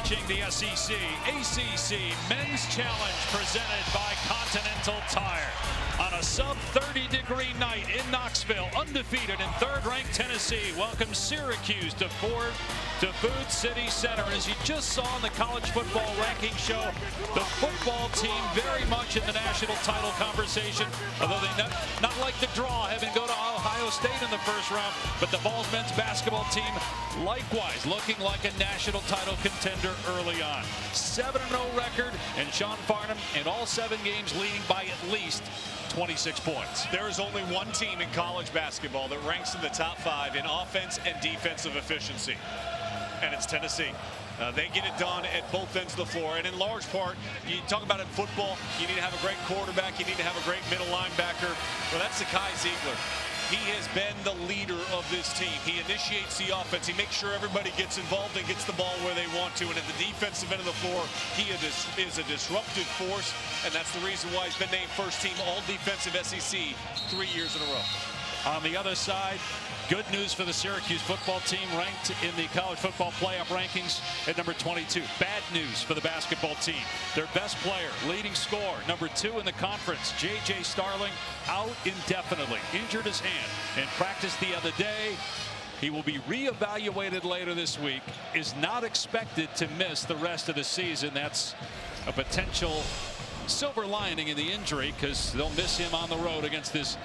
watching the SEC ACC Men's Challenge presented by Continental Tire. On a sub-30-degree night in Knoxville, undefeated in third-ranked Tennessee welcomes Syracuse to Food City Center. As you just saw in the college football ranking show, the football team very much in the national title conversation, although they not like the draw, having go to Ohio State in the first round. But the Vols men's basketball team likewise looking like a national title contender early on. 7-0 record, and Sean Farnham in all 7 games leading by at least 26 points. There is only one team in college basketball that ranks in the top 5 in offense and defensive efficiency, and it's Tennessee. They get it done at both ends of the floor, and in large part, you talk about in football, you need to have a great quarterback, you need to have a great middle linebacker. Well, that's Zakai Ziegler. He has been the leader of this team. He initiates the offense. He makes sure everybody gets involved and gets the ball where they want to. And at the defensive end of the floor, he is a disruptive force, and that's the reason why he's been named first team all defensive SEC 3 years in a row. On the other side, good news for the Syracuse football team, ranked in the college football playoff rankings at number 22. Bad news for the basketball team. Their best player, leading scorer, number 2 in the conference, J.J. Starling, out indefinitely, injured his hand in practice the other day. He will be reevaluated later this week, is not expected to miss the rest of the season. That's a potential silver lining in the injury, because they'll miss him on the road against this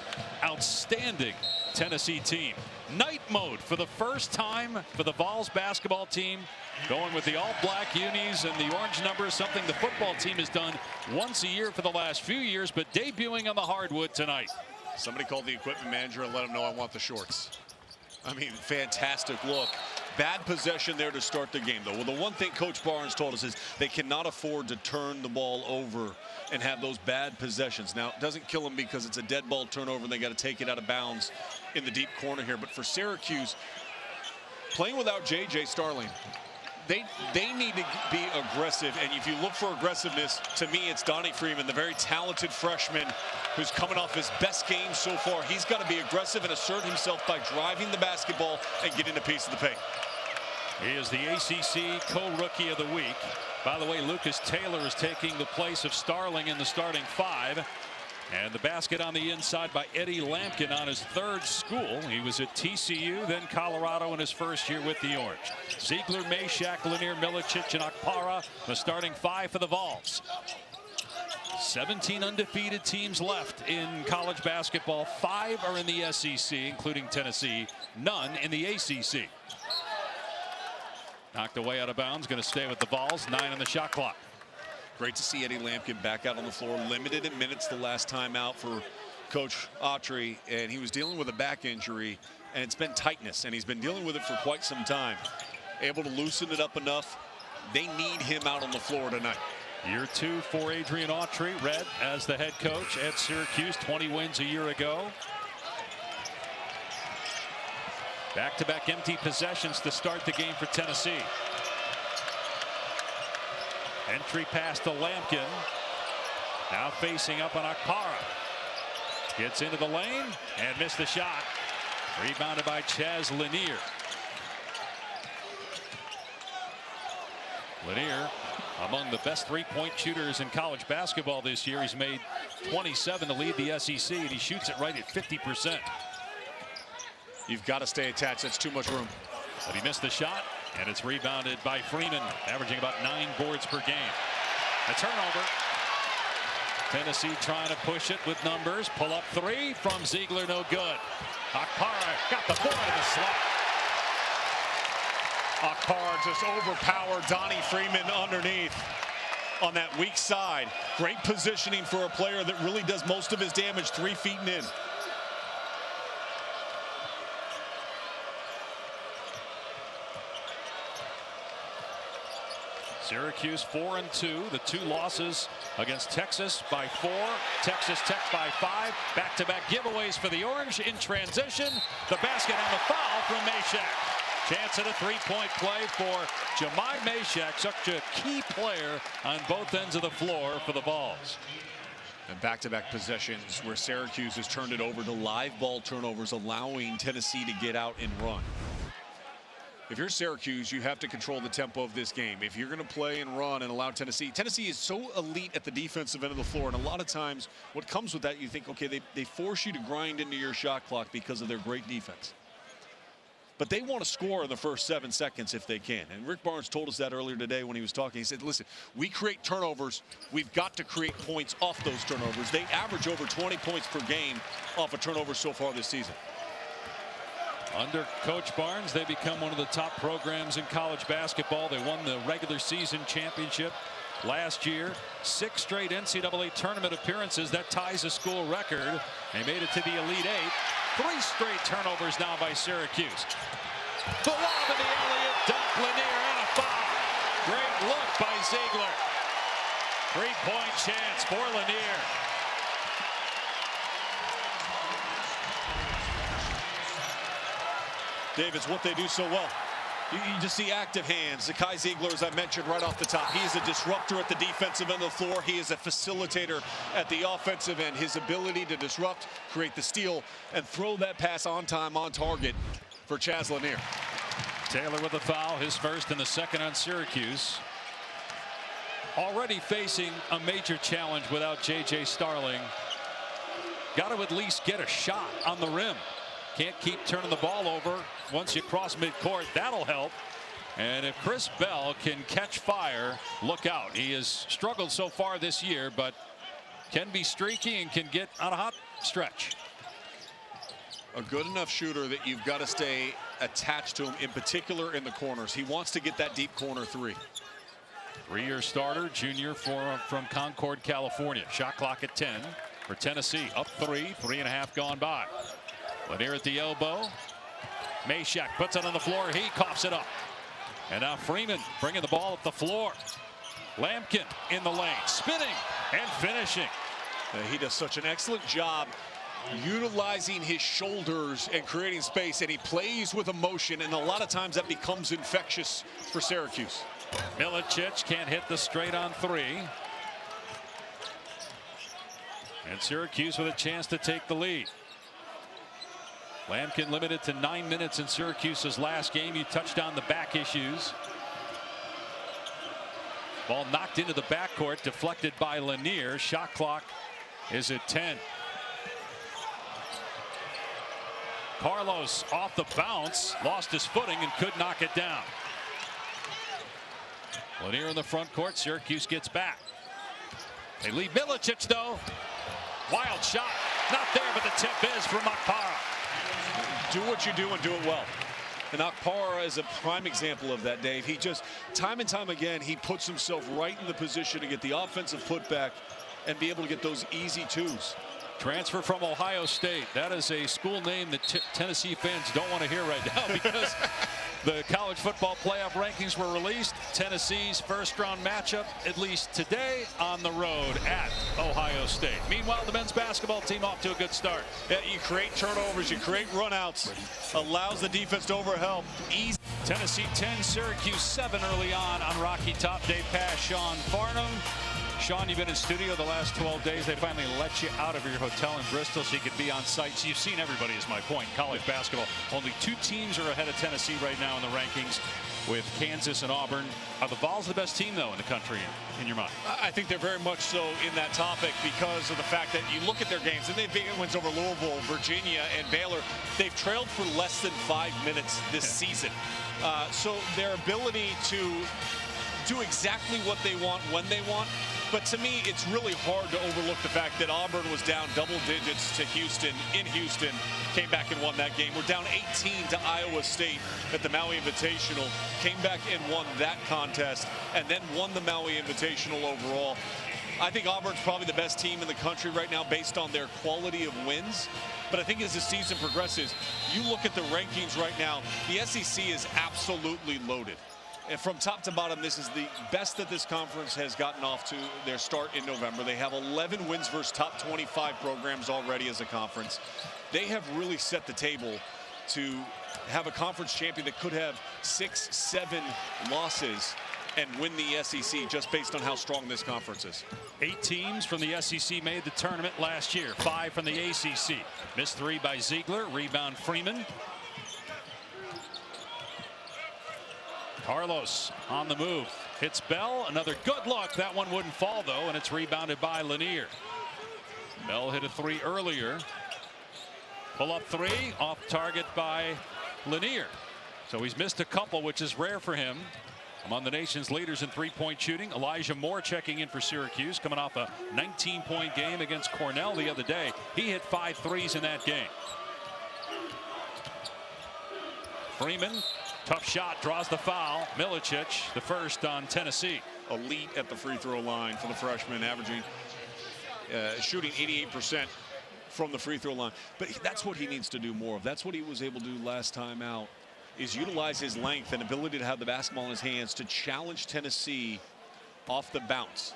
outstanding Tennessee team. Night mode for the first time for the Vols basketball team, going with the all-black unis and the orange numbers, something the football team has done once a year for the last few years, but debuting on the hardwood tonight. Somebody called the equipment manager and let him know, I want the shorts. I mean, fantastic look. Bad possession there to start the game, though. Well, the one thing Coach Barnes told us is they cannot afford to turn the ball over and have those bad possessions. Now, it doesn't kill them because it's a dead ball turnover and they got to take it out of bounds in the deep corner here. But for Syracuse, playing without J.J. Starling, they need to be aggressive. And if you look for aggressiveness, to me, it's Donnie Freeman, the very talented freshman who's coming off his best game so far. He's got to be aggressive and assert himself by driving the basketball and getting a piece of the paint. He is the ACC co-rookie of the week. By the way, Lucas Taylor is taking the place of Starling in the starting 5. And the basket on the inside by Eddie Lampkin on his 3rd school. He was at TCU, then Colorado in his first year with the Orange. Ziegler, Meshack, Lanier, Milicic, and Akpara, the starting 5 for the Vols. 17 undefeated teams left in college basketball. 5 are in the SEC, including Tennessee. None in the ACC. Knocked away out of bounds, going to stay with the Vols. 9 on the shot clock. Great to see Eddie Lampkin back out on the floor. Limited in minutes the last time out for Coach Autry, and he was dealing with a back injury, and it's been tightness, and he's been dealing with it for quite some time. Able to loosen it up enough. They need him out on the floor tonight. Year 2 for Adrian Autry, Red as the head coach at Syracuse, 20 wins a year ago. Back-to-back empty possessions to start the game for Tennessee. Entry pass to Lampkin. Now facing up on Akpara. Gets into the lane and missed the shot. Rebounded by Chaz Lanier. Lanier, among the best 3-point shooters in college basketball this year. He's made 27 to lead the SEC, and he shoots it right at 50%. You've got to stay attached. That's too much room. But he missed the shot, and it's rebounded by Freeman, averaging about 9 boards per game. A turnover. Tennessee trying to push it with numbers. Pull up 3 from Ziegler, no good. Akpara got the board in the slot. Akpara just overpowered Donnie Freeman underneath on that weak side. Great positioning for a player that really does most of his damage 3 feet and in. Syracuse 4-2. The 2 losses against Texas by 4, Texas Tech by 5. Back-to-back giveaways for the Orange in transition. The basket and the foul from Meshack. Chance at a 3-point play for Jahmai Meshack, such a key player on both ends of the floor for the Vols. And back-to-back possessions where Syracuse has turned it over to live ball turnovers, allowing Tennessee to get out and run. If you're Syracuse, you have to control the tempo of this game. If you're going to play and run and allow Tennessee is so elite at the defensive end of the floor. And a lot of times what comes with that, you think, okay, they force you to grind into your shot clock because of their great defense. But they want to score in the first 7 seconds if they can. And Rick Barnes told us that earlier today when he was talking. He said, listen, we create turnovers. We've got to create points off those turnovers. They average over 20 points per game off of turnovers so far this season. Under Coach Barnes, they become one of the top programs in college basketball. They won the regular season championship last year. 6 straight NCAA tournament appearances. That ties a school record. They made it to the Elite Eight. 3 straight turnovers now by Syracuse. The lob in the Elliott dunk, Lanier, and a foul. Great look by Ziegler. 3-point chance for Lanier. Dave, it's what they do so well. You just see active hands. Zakai Ziegler, as I mentioned right off the top, he is a disruptor at the defensive end of the floor. He is a facilitator at the offensive end. His ability to disrupt, create the steal, and throw that pass on time, on target for Chaz Lanier. Taylor with a foul, his first and the second on Syracuse. Already facing a major challenge without J.J. Starling. Got to at least get a shot on the rim. Can't keep turning the ball over once you cross midcourt. That'll help. And if Chris Bell can catch fire, look out. He has struggled so far this year, but can be streaky and can get on a hot stretch. A good enough shooter that you've got to stay attached to him, in particular in the corners. He wants to get that deep corner 3. 3-year starter, junior from Concord, California. Shot clock at 10 for Tennessee. Up 3, 3.5 gone by. Lanier at the elbow. Meshack puts it on the floor. He coughs it up. And now Freeman bringing the ball up the floor. Lampkin in the lane, spinning and finishing. He does such an excellent job utilizing his shoulders and creating space, and he plays with emotion, and a lot of times that becomes infectious for Syracuse. Milicic can't hit the straight on 3. And Syracuse with a chance to take the lead. Lampkin limited to 9 minutes in Syracuse's last game. You touched on the back issues. Ball knocked into the backcourt, deflected by Lanier. Shot clock is at 10. Carlos off the bounce, lost his footing and could knock it down. Lanier in the front court. Syracuse gets back. They lead Milicic though. Wild shot, not there, but the tip is from Akpara. Do what you do and do it well. And Akpara is a prime example of that, Dave. He just, time and time again, he puts himself right in the position to get the offensive putback and be able to get those easy 2s. Transfer from Ohio State. That is a school name that Tennessee fans don't want to hear right now because the college football playoff rankings were released. Tennessee's first-round matchup, at least today, on the road at Ohio State. Meanwhile, the men's basketball team off to a good start. Yeah, you create turnovers, you create runouts, allows the defense to overhelp. Easy. Tennessee 10, Syracuse 7 early on Rocky Top. Dave Pass, Sean Farnham. Sean, you've been in studio the last 12 days. They finally let you out of your hotel in Bristol so you could be on site. So you've seen everybody is my point. College basketball. Only 2 teams are ahead of Tennessee right now in the rankings with Kansas and Auburn. Are the Vols the best team, though, in the country in your mind? I think they're very much so in that topic because of the fact that you look at their games and they've big wins over Louisville, Virginia, and Baylor. They've trailed for less than 5 minutes this season. So their ability to do exactly what they want when they want. But to me, it's really hard to overlook the fact that Auburn was down double digits to Houston in Houston, came back and won that game. We're down 18 to Iowa State at the Maui Invitational, came back and won that contest, and then won the Maui Invitational overall. I think Auburn's probably the best team in the country right now based on their quality of wins. But I think as the season progresses, you look at the rankings right now, the SEC is absolutely loaded. And from top to bottom, this is the best that this conference has gotten off to their start in November. They have 11 wins versus top 25 programs already as a conference. They have really set the table to have a conference champion that could have 6, 7 losses and win the SEC just based on how strong this conference is. 8 teams from the SEC made the tournament last year. 5 from the ACC. Missed 3 by Ziegler. Rebound Freeman. Carlos on the move. Hits Bell. Another good look. That one wouldn't fall, though, and it's rebounded by Lanier. Bell hit a three earlier. Pull up three. Off target by Lanier. So he's missed a couple, which is rare for him. Among the nation's leaders in three-point shooting, Elijah Moore checking in for Syracuse, coming off a 19-point game against Cornell the other day. He hit 5 threes in that game. Freeman, tough shot, draws the foul. Milicic, the first on Tennessee. Elite at the free throw line for the freshman, averaging shooting 88% from the free throw line. But that's what he needs to do more of. That's what he was able to do last time out, is utilize his length and ability to have the basketball in his hands to challenge Tennessee off the bounce.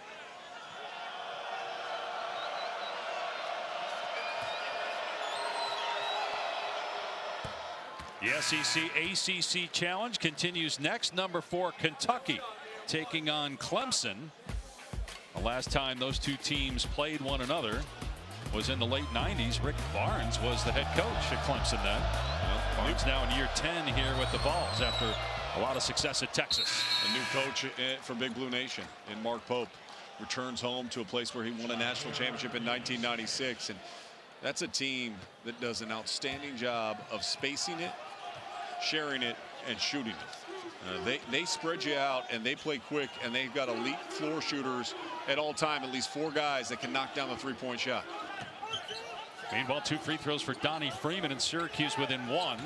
The SEC ACC Challenge continues next. Number 4 Kentucky taking on Clemson. The last time those two teams played one another was in the late 90s. Rick Barnes was the head coach at Clemson then. Barnes now in year 10 here with the Vols after a lot of success at Texas. A new coach for Big Blue Nation in Mark Pope returns home to a place where he won a national championship in 1996. And that's a team that does an outstanding job of spacing it, sharing it, and shooting it. They spread you out and they play quick, and they've got elite floor shooters at all time, at least 4 guys that can knock down the three-point shot. Meanwhile, 2 free throws for Donnie Freeman, and Syracuse within 1.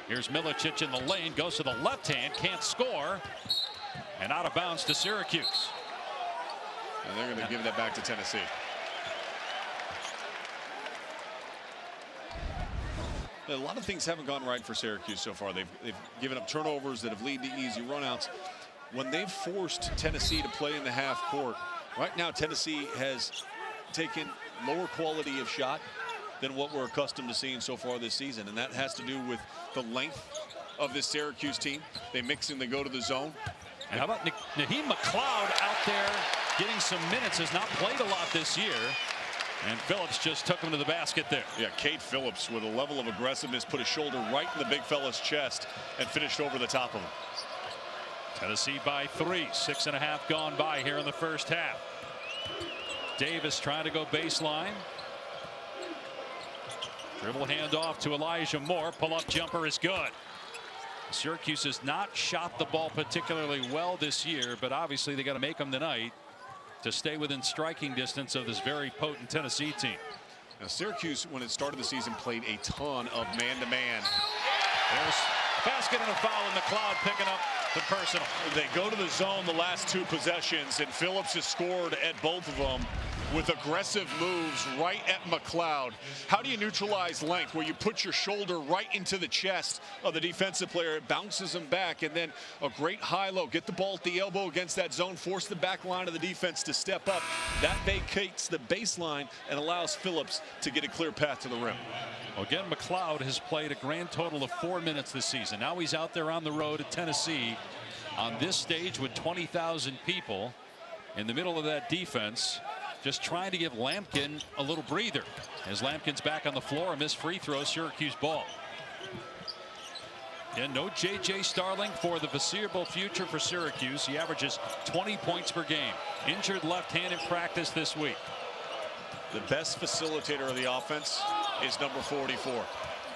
Here's Milicic in the lane, goes to the left hand, can't score, and out of bounds to Syracuse. And they're going to give that back to Tennessee. A lot of things haven't gone right for Syracuse so far. They've given up turnovers that have led to easy runouts. When they've forced Tennessee to play in the half court, right now Tennessee has taken lower quality of shot than what we're accustomed to seeing so far this season, and that has to do with the length of this Syracuse team. They mix and they go to the zone. And how about Naheem McLeod out there getting some minutes? Has not played a lot this year. And Phillips just took him to the basket there. Yeah, Cade Phillips with a level of aggressiveness, put his shoulder right in the big fella's chest and finished over the top of him. Tennessee by 3, 6.5 gone by here in the first half. Davis trying to go baseline. Dribble handoff to Elijah Moore. Pull-up jumper is good. Syracuse has not shot the ball particularly well this year, but obviously they got to make them tonight to stay within striking distance of this very potent Tennessee team. Now Syracuse, when it started the season, played a ton of man-to-man. There's a basket and a foul, and McLeod picking up the personal. They go to the zone the last 2 possessions, and Phillips has scored at both of them with aggressive moves right at McLeod. How do you neutralize length where you put your shoulder right into the chest of the defensive player? It bounces him back, and then a great high-low. Get the ball at the elbow against that zone, force the back line of the defense to step up. That vacates the baseline and allows Phillips to get a clear path to the rim. Again, McLeod has played a grand total of 4 minutes this season. Now he's out there on the road at Tennessee on this stage with 20,000 people in the middle of that defense, just trying to give Lampkin a little breather. As Lampkin's back on the floor, a missed free throw, Syracuse ball. And no J.J. Starling for the foreseeable future for Syracuse. He averages 20 points per game. Injured left hand in practice this week. The best facilitator of the offense is number 44.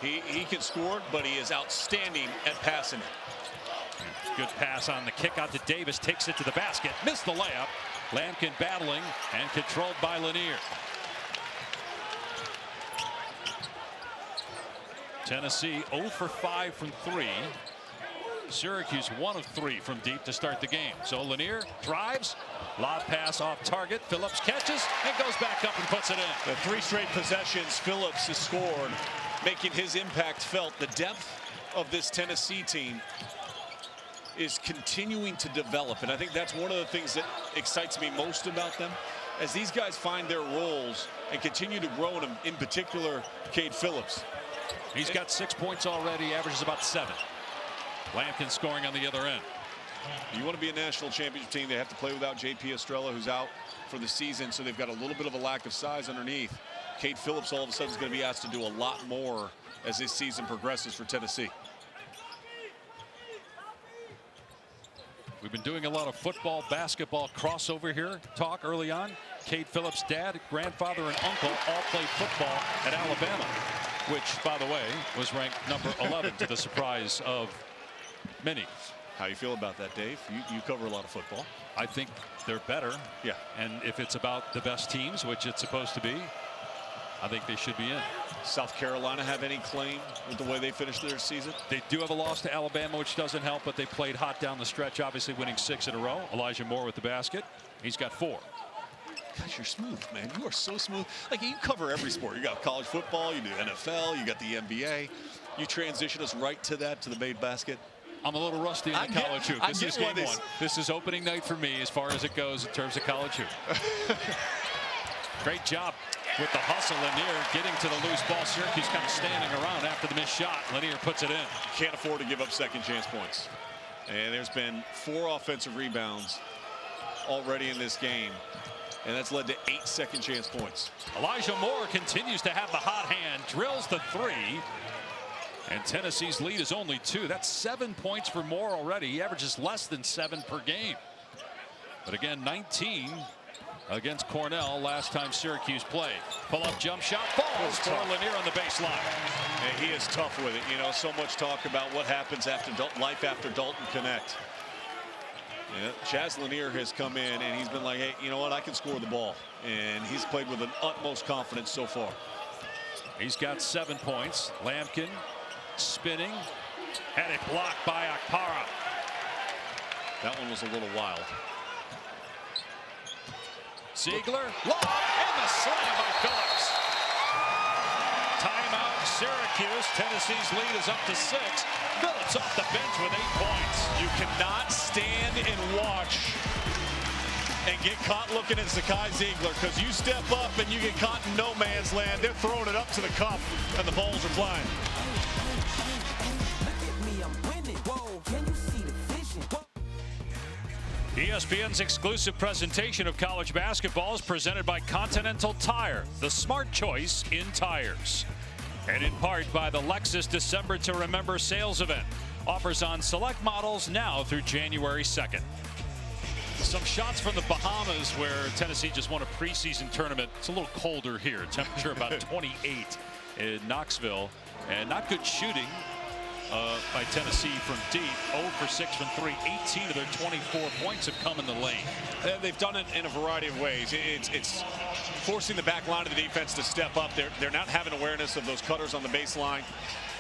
He can score, but he is outstanding at passing it. Good pass on the kick out to Davis. Takes it to the basket. Missed the layup. Lampkin battling and controlled by Lanier. Tennessee 0 for 5 from 3. Syracuse 1 of 3 from deep to start the game. So Lanier drives. Lob pass off target. Phillips catches and goes back up and puts it in. The 3 straight possessions Phillips has scored, making his impact felt. The depth of this Tennessee team is continuing to develop, and I think that's one of the things that excites me most about them. As these guys find their roles and continue to grow in them, in particular Cade Phillips. He's got 6 points already, averages about 7. Lampkin scoring on the other end. You want to be a national championship team, they have to play without J.P. Estrella, who's out for the season, so they've got a little bit of a lack of size underneath. Cade Phillips all of a sudden is going to be asked to do a lot more as this season progresses for Tennessee. We've been doing a lot of football, basketball crossover here. Talk early on. Cade Phillips' dad, grandfather, and uncle all played football at Alabama, which, by the way, was ranked number 11 to the surprise of many. How you feel about that, Dave? You cover a lot of football. I think they're better. Yeah. And if it's about the best teams, which it's supposed to be, I think they should be in. South Carolina have any claim with the way they finished their season? They do have a loss to Alabama, which doesn't help, but they played hot down the stretch, obviously winning 6 in a row. Elijah Moore with the basket. He's got 4. Gosh, you're smooth, man. You are so smooth. Like, you cover every sport. You got college football, you do NFL, you got the NBA. You transition us right to that, to the made basket. I'm a little rusty in the college hoop. This is game 1. This is opening night for me as far as it goes in terms of college hoop. Great job with the hustle. Lanier getting to the loose ball. Syracuse kind of standing around after the missed shot. Lanier puts it in. Can't afford to give up second chance points. And there's been 4 offensive rebounds already in this game. And that's led to 8 second chance points. Elijah Moore continues to have the hot hand. Drills the 3. And Tennessee's lead is only 2. That's 7 points for Moore already. He averages less than 7 per game. But again, 19 against Cornell last time Syracuse played. Pull-up jump shot falls for Lanier on the baseline. And he is tough with it. You know, so much talk about what happens after life after Dalton Connect. Yeah, Chaz Lanier has come in and he's been like, hey, you know what? I can score the ball. And he's played with an utmost confidence so far. He's got 7 points. Lampkin spinning. Had it blocked by Akpara. That one was a little wild. Ziegler, lob, and the slam by Phillips. Timeout, Syracuse. Tennessee's lead is up to 6. Phillips off the bench with 8 points. You cannot stand and watch and get caught looking at Zakai Ziegler, because you step up and you get caught in no man's land. They're throwing it up to the cup, and the balls are flying. ESPN's exclusive presentation of college basketball is presented by Continental Tire, the smart choice in tires. And in part by the Lexus December to Remember sales event. Offers on select models now through January 2nd. Some shots from the Bahamas where Tennessee just won a preseason tournament. It's a little colder here. Temperature about 28 in Knoxville. And not good shooting by Tennessee from deep. 0 for 6 from 3. 18 of their 24 points have come in the lane. They've done it in a variety of ways. It's forcing the back line of the defense to step up. They're not having awareness of those cutters on the baseline.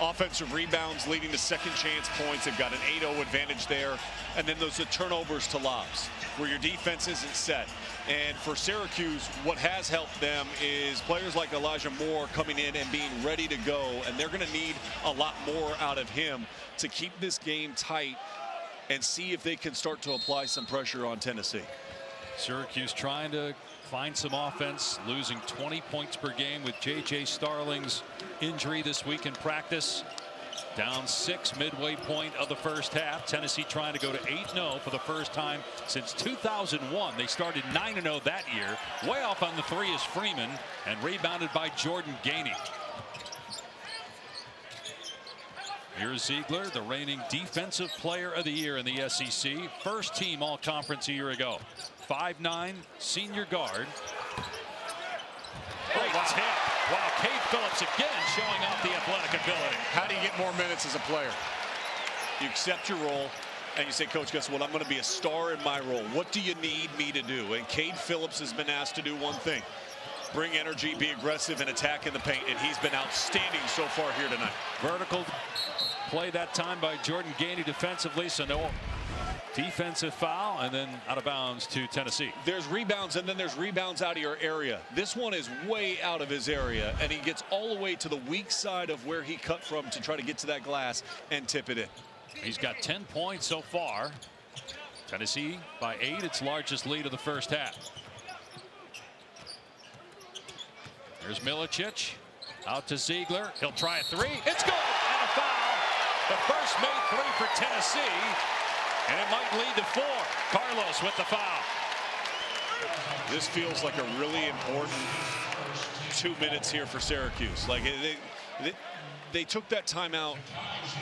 Offensive rebounds leading to second chance points. They've got an 8-0 advantage there. And then those are turnovers to lobs where your defense isn't set. And for Syracuse, what has helped them is players like Elijah Moore coming in and being ready to go. And they're going to need a lot more out of him to keep this game tight and see if they can start to apply some pressure on Tennessee. Syracuse trying to find some offense, losing 20 points per game with J.J. Starling's injury this week in practice. Down 6 midway point of the first half. Tennessee trying to go to 8-0 for the first time since 2001. They started 9-0 that year. Way off on the 3 is Freeman, and rebounded by Jordan Gainey. Here's Ziegler, the reigning defensive player of the year in the SEC. First team all-conference a year ago. 5'9", senior guard. Great hit. Wow, Cade Phillips again showing off the athletic ability. How do you get more minutes as a player? You accept your role and you say, Coach, guess what? I'm going to be a star in my role. What do you need me to do? And Cade Phillips has been asked to do one thing. Bring energy, be aggressive, and attack in the paint. And he's been outstanding so far here tonight. Vertical play that time by Jordan Gainey defensively. So no defensive foul, and then out of bounds to Tennessee. There's rebounds, and then there's rebounds out of your area. This one is way out of his area, and he gets all the way to the weak side of where he cut from to try to get to that glass and tip it in. He's got 10 points so far. Tennessee by 8, its largest lead of the first half. Here's Milicic out to Ziegler. He'll try a 3. It's good, and a foul. The first made 3 for Tennessee. And it might lead to 4. Carlos with the foul. This feels like a really important 2 minutes here for Syracuse. Like They took that timeout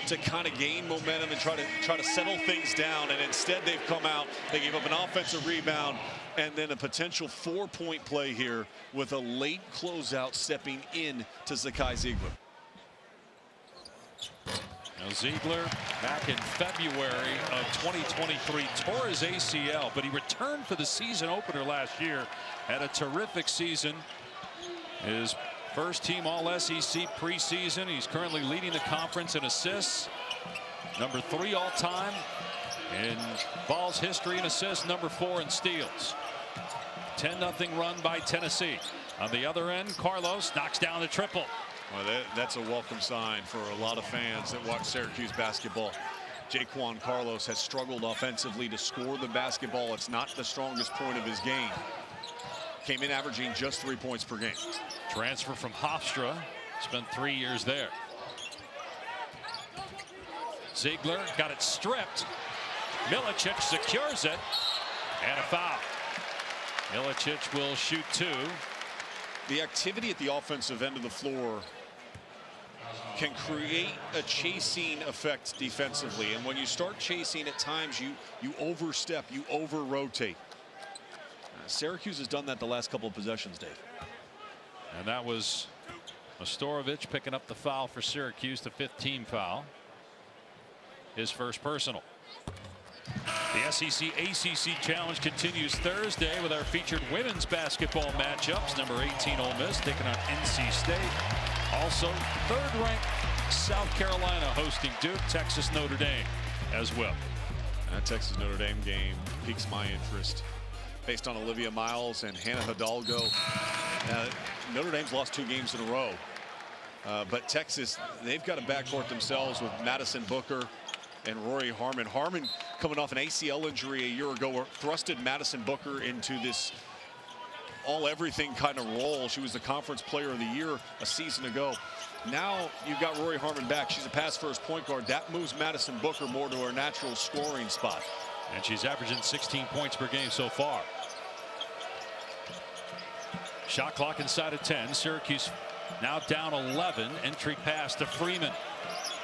to kind of gain momentum and try to settle things down, and instead they've come out. They gave up an offensive rebound and then a potential 4-point play here with a late closeout stepping in to Zakai Ziegler. Now Ziegler, back in February of 2023, tore his ACL, but he returned for the season opener last year. Had a terrific season. His first team All-SEC preseason. He's currently leading the conference in assists. Number 3 all-time in Vols history in assists. Number 4 in steals. 10-0 run by Tennessee. On the other end, Carlos knocks down the triple. Well, that's a welcome sign for a lot of fans that watch Syracuse basketball. Jaquan Carlos has struggled offensively to score the basketball. It's not the strongest point of his game. Came in averaging just 3 points per game. Transfer from Hofstra. Spent 3 years there. Ziegler got it stripped. Milicic secures it. And a foul. Milicic will shoot 2. The activity at the offensive end of the floor can create a chasing effect defensively. And when you start chasing, at times you overstep, you over-rotate. Syracuse has done that the last couple of possessions, Dave. And that was Ostorovic picking up the foul for Syracuse, the 15th foul. His first personal. The SEC ACC Challenge continues Thursday with our featured women's basketball matchups. Number 18 Ole Miss taking on NC State. Also, 3rd-ranked South Carolina hosting Duke. Texas Notre Dame as well. That Texas Notre Dame game piques my interest based on Olivia Miles and Hannah Hidalgo. Notre Dame's lost 2 games in a row. But Texas, they've got a backcourt themselves with Madison Booker and Rory Harmon. Harmon, coming off an ACL injury a year ago, thrusted Madison Booker into this all-everything kind of role. She was the Conference Player of the Year a season ago. Now you've got Rory Harmon back. She's a pass-first point guard. That moves Madison Booker more to her natural scoring spot. And she's averaging 16 points per game so far. Shot clock inside of 10. Syracuse now down 11. Entry pass to Freeman.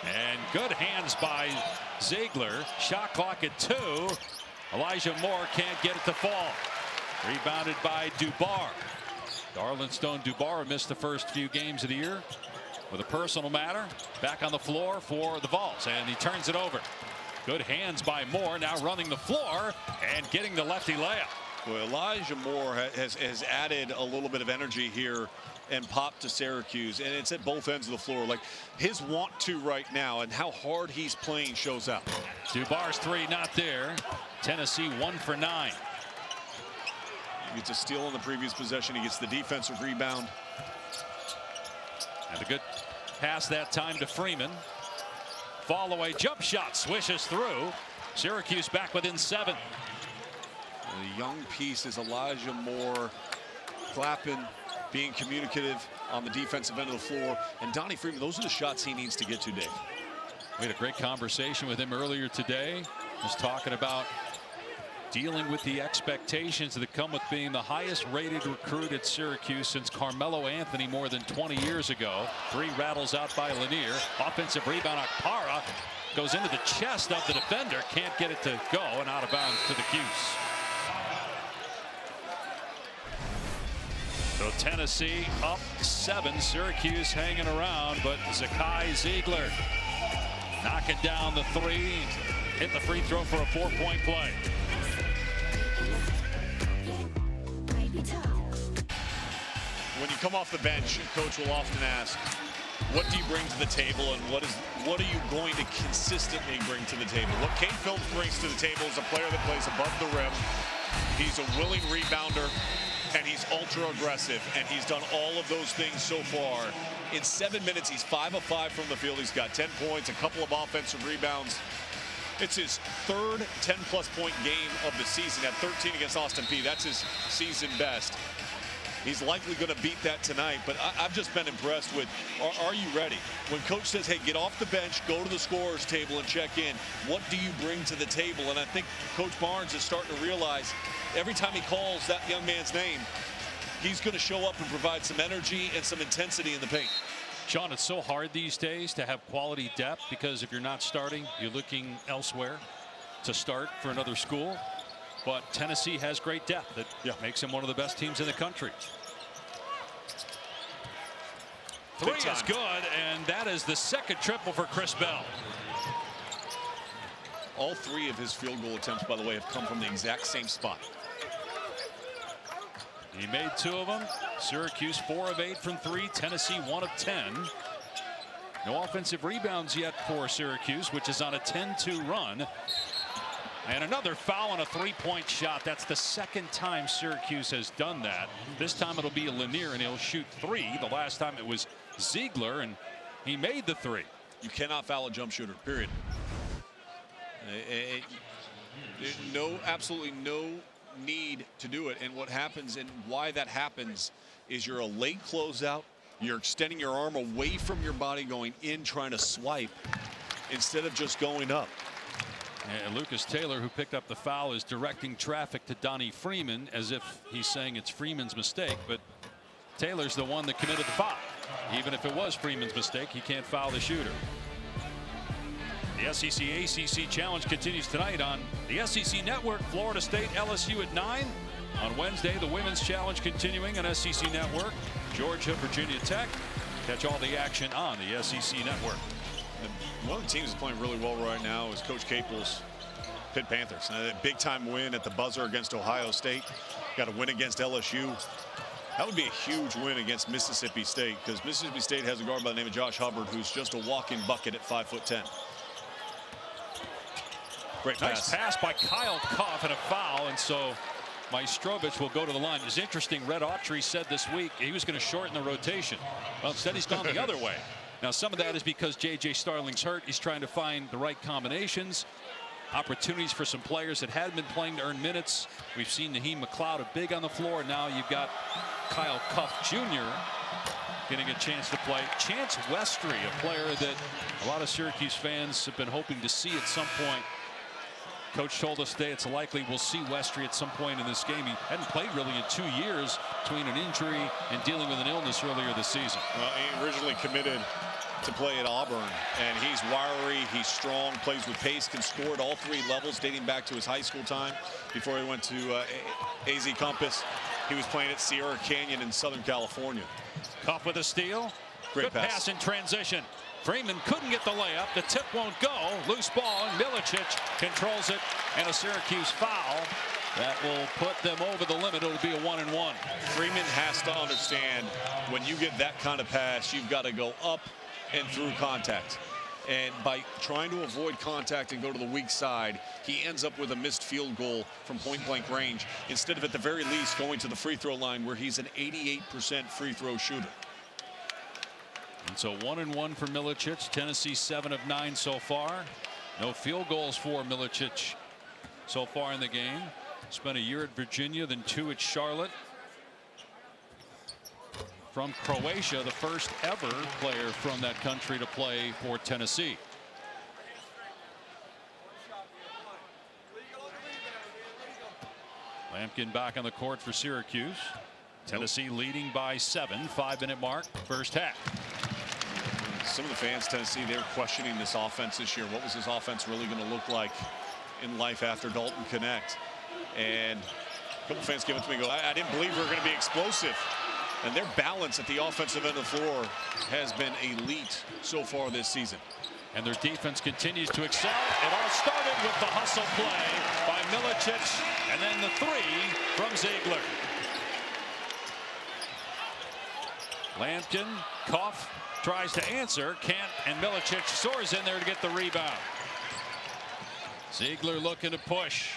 And good hands by Ziegler. Shot clock at 2. Elijah Moore can't get it to fall. Rebounded by Dubar. Darlin Stone Dubar missed the first few games of the year with a personal matter. Back on the floor for the Vols, and he turns it over. Good hands by Moore, now running the floor and getting the lefty layup. Well, Elijah Moore has added a little bit of energy here and pop to Syracuse, and it's at both ends of the floor. Like, his want to right now and how hard he's playing shows up. Dubar's 3 not there. Tennessee 1 for 9. He gets a steal on the previous possession. He gets the defensive rebound. And a good pass that time to Freeman. Fall away jump shot swishes through. Syracuse back within 7. The young piece is Elijah Moore, clapping, being communicative on the defensive end of the floor. And Donnie Freeman, those are the shots he needs to get to, Dave. We had a great conversation with him earlier today. Just talking about dealing with the expectations that come with being the highest rated recruit at Syracuse since Carmelo Anthony more than 20 years ago. 3 rattles out by Lanier. Offensive rebound. Akpara goes into the chest of the defender. Can't get it to go, and out of bounds to the Cuse. So Tennessee up 7. Syracuse hanging around, but Zakai Ziegler knocking down the 3. Hit the free throw for a 4-point play. When you come off the bench, Coach will often ask, what do you bring to the table, and what are you going to consistently bring to the table? What Kate Phillips brings to the table is a player that plays above the rim. He's a willing rebounder, and he's ultra aggressive, and he's done all of those things so far. In 7 minutes, he's 5 of 5 from the field. He's got 10 points, a couple of offensive rebounds. It's his 3rd 10-plus point game of the season at 13 against Austin Peay. That's his season best. He's likely going to beat that tonight, but I've just been impressed with, are you ready? When Coach says, hey, get off the bench, go to the scorer's table and check in, what do you bring to the table? And I think Coach Barnes is starting to realize every time he calls that young man's name, he's going to show up and provide some energy and some intensity in the paint. Sean, it's so hard these days to have quality depth because if you're not starting, you're looking elsewhere to start for another school. But Tennessee has great depth that makes them one of the best teams in the country. Three is good, and that is the second triple for Chris Bell. All 3 of his field goal attempts, by the way, have come from the exact same spot. He made 2 of them. Syracuse 4 of 8 from 3. Tennessee 1 of 10. No offensive rebounds yet for Syracuse, which is on a 10-2 run. And another foul on a 3-point shot. That's the second time Syracuse has done that. This time it'll be Lanier, and he'll shoot 3. The last time it was Ziegler, and he made the 3. You cannot foul a jump shooter, period. Absolutely no need to do it. And what happens and why that happens is you're a late closeout. You're extending your arm away from your body, going in, trying to swipe instead of just going up. And Lucas Taylor, who picked up the foul, is directing traffic to Donnie Freeman as if he's saying it's Freeman's mistake. But Taylor's the one that committed the foul. Even if it was Freeman's mistake, he can't foul the shooter. The SEC ACC Challenge continues tonight on the SEC Network. Florida State LSU at 9. On Wednesday, the Women's Challenge continuing on SEC Network. Georgia, Virginia Tech. Catch all the action on the SEC Network. One of the teams that's playing really well right now is Coach Capel's Pitt Panthers. A big-time win at the buzzer against Ohio State. Got a win against LSU. That would be a huge win against Mississippi State because Mississippi State has a guard by the name of Josh Hubbard who's just a walk-in bucket at 5'10". Great pass. Nice pass by Kyle Koff and a foul, and so Maestrovich will go to the line. It's interesting, Red Autry said this week he was going to shorten the rotation. Well, instead he's gone the other way. Now some of that is because J.J. Starling's hurt. He's trying to find the right combinations, opportunities for some players that hadn't been playing to earn minutes. We've seen Naheem McLeod big on the floor. Now you've got Kyle Koff Jr. getting a chance to play. Chance Westry, a player that a lot of Syracuse fans have been hoping to see at some point. Coach told us today it's likely we'll see Westry at some point in this game. He hadn't played really in 2 years between an injury and dealing with an illness earlier this season. Well, he originally committed to play at Auburn, and he's wiry, he's strong, plays with pace, can score at all 3 levels dating back to his high school time. Before he went to AZ Compass, he was playing at Sierra Canyon in Southern California. Koff with a steal. Great Good pass in transition. Freeman couldn't get the layup. The tip won't go. Loose ball, and Milicic controls it, and a Syracuse foul that will put them over the limit. It'll be a 1-and-1. Freeman has to understand when you get that kind of pass, you've got to go up and through contact. And by trying to avoid contact and go to the weak side, he ends up with a missed field goal from point-blank range instead of, at the very least, going to the free throw line where he's an 88% free throw shooter. And so 1-and-1 for Milicic. Tennessee 7 of 9 so far. No field goals for Milicic so far in the game. Spent a year at Virginia, then 2 at Charlotte. From Croatia, the first ever player from that country to play for Tennessee. Lampkin back on the court for Syracuse. Tennessee leading by 7. 5-minute mark, first half. Some of the fans, Tennessee, they're questioning this offense this year. What was this offense really going to look like in life after Dalton Connect? And a couple fans came up to me and go, I didn't believe we were going to be explosive. And their balance at the offensive end of the floor has been elite so far this season. And their defense continues to excel. It all started with the hustle play by Milicic, and then the 3 from Ziegler. Lampkin, Koff tries to answer, can't, and Milicic soars in there to get the rebound. Ziegler looking to push.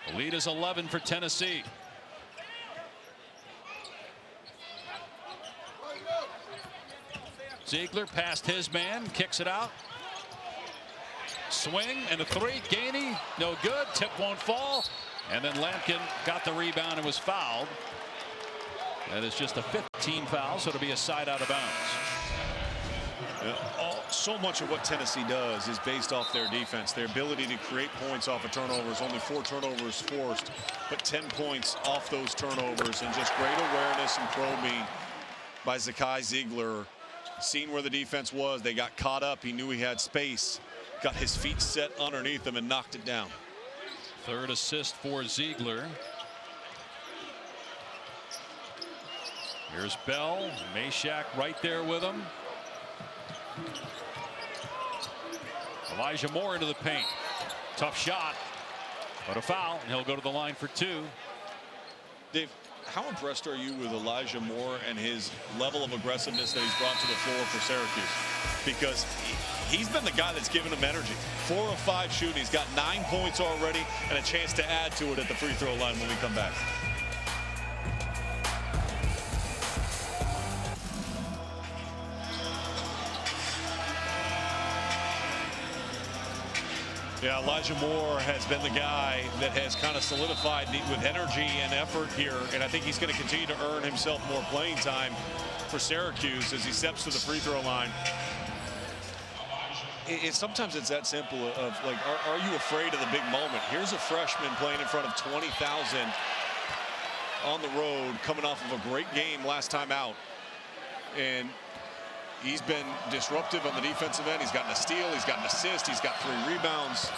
The lead is 11 for Tennessee. Ziegler past his man, kicks it out. Swing and a 3. Gainey, no good. Tip won't fall. And then Lampkin got the rebound and was fouled. That is just a 15 foul, so it'll be a side out of bounds. So much of what Tennessee does is based off their defense, their ability to create points off of turnovers. Only 4 turnovers forced, but 10 points off those turnovers, and just great awareness and probing by Zakai Ziegler seen where the defense was. They got caught up. He knew he had space. Got his feet set underneath him and knocked it down. Third assist for Ziegler. Here's Bell. Meshack right there with him. Elijah Moore into the paint. Tough shot, but a foul, and he'll go to the line for 2. Dave, how impressed are you with Elijah Moore and his level of aggressiveness that he's brought to the floor for Syracuse? Because he's been the guy that's given him energy. 4 of 5 shooting. He's got 9 points already and a chance to add to it at the free throw line when we come back. Yeah, Elijah Moore has been the guy that has kind of solidified with energy and effort here, and I think he's going to continue to earn himself more playing time for Syracuse as he steps to the free throw line. Sometimes it's that simple of like, are you afraid of the big moment? Here's a freshman playing in front of 20,000 on the road, coming off of a great game last time out, and he's been disruptive on the defensive end. He's gotten a steal, he's got an assist, he's got 3 rebounds,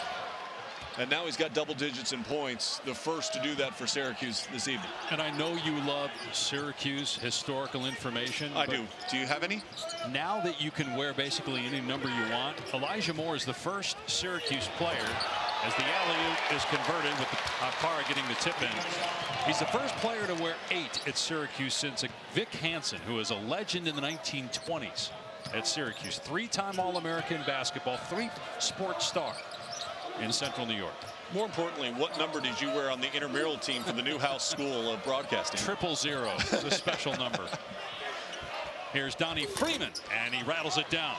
and now he's got double digits in points, the first to do that for Syracuse this evening. And I know you love Syracuse historical information. I do. Do you have any? Now that you can wear basically any number you want, Elijah Moore is the first Syracuse player, as the alley-oop is converted with the Akara getting the tip in. He's the first player to wear 8 at Syracuse since Vic Hansen, who is a legend in the 1920s at Syracuse. 3-time All-American basketball, 3 sports star in Central New York. More importantly, what number did you wear on the intramural team for the Newhouse School of Broadcasting? 000. It's a special number. Here's Donnie Freeman, and he rattles it down.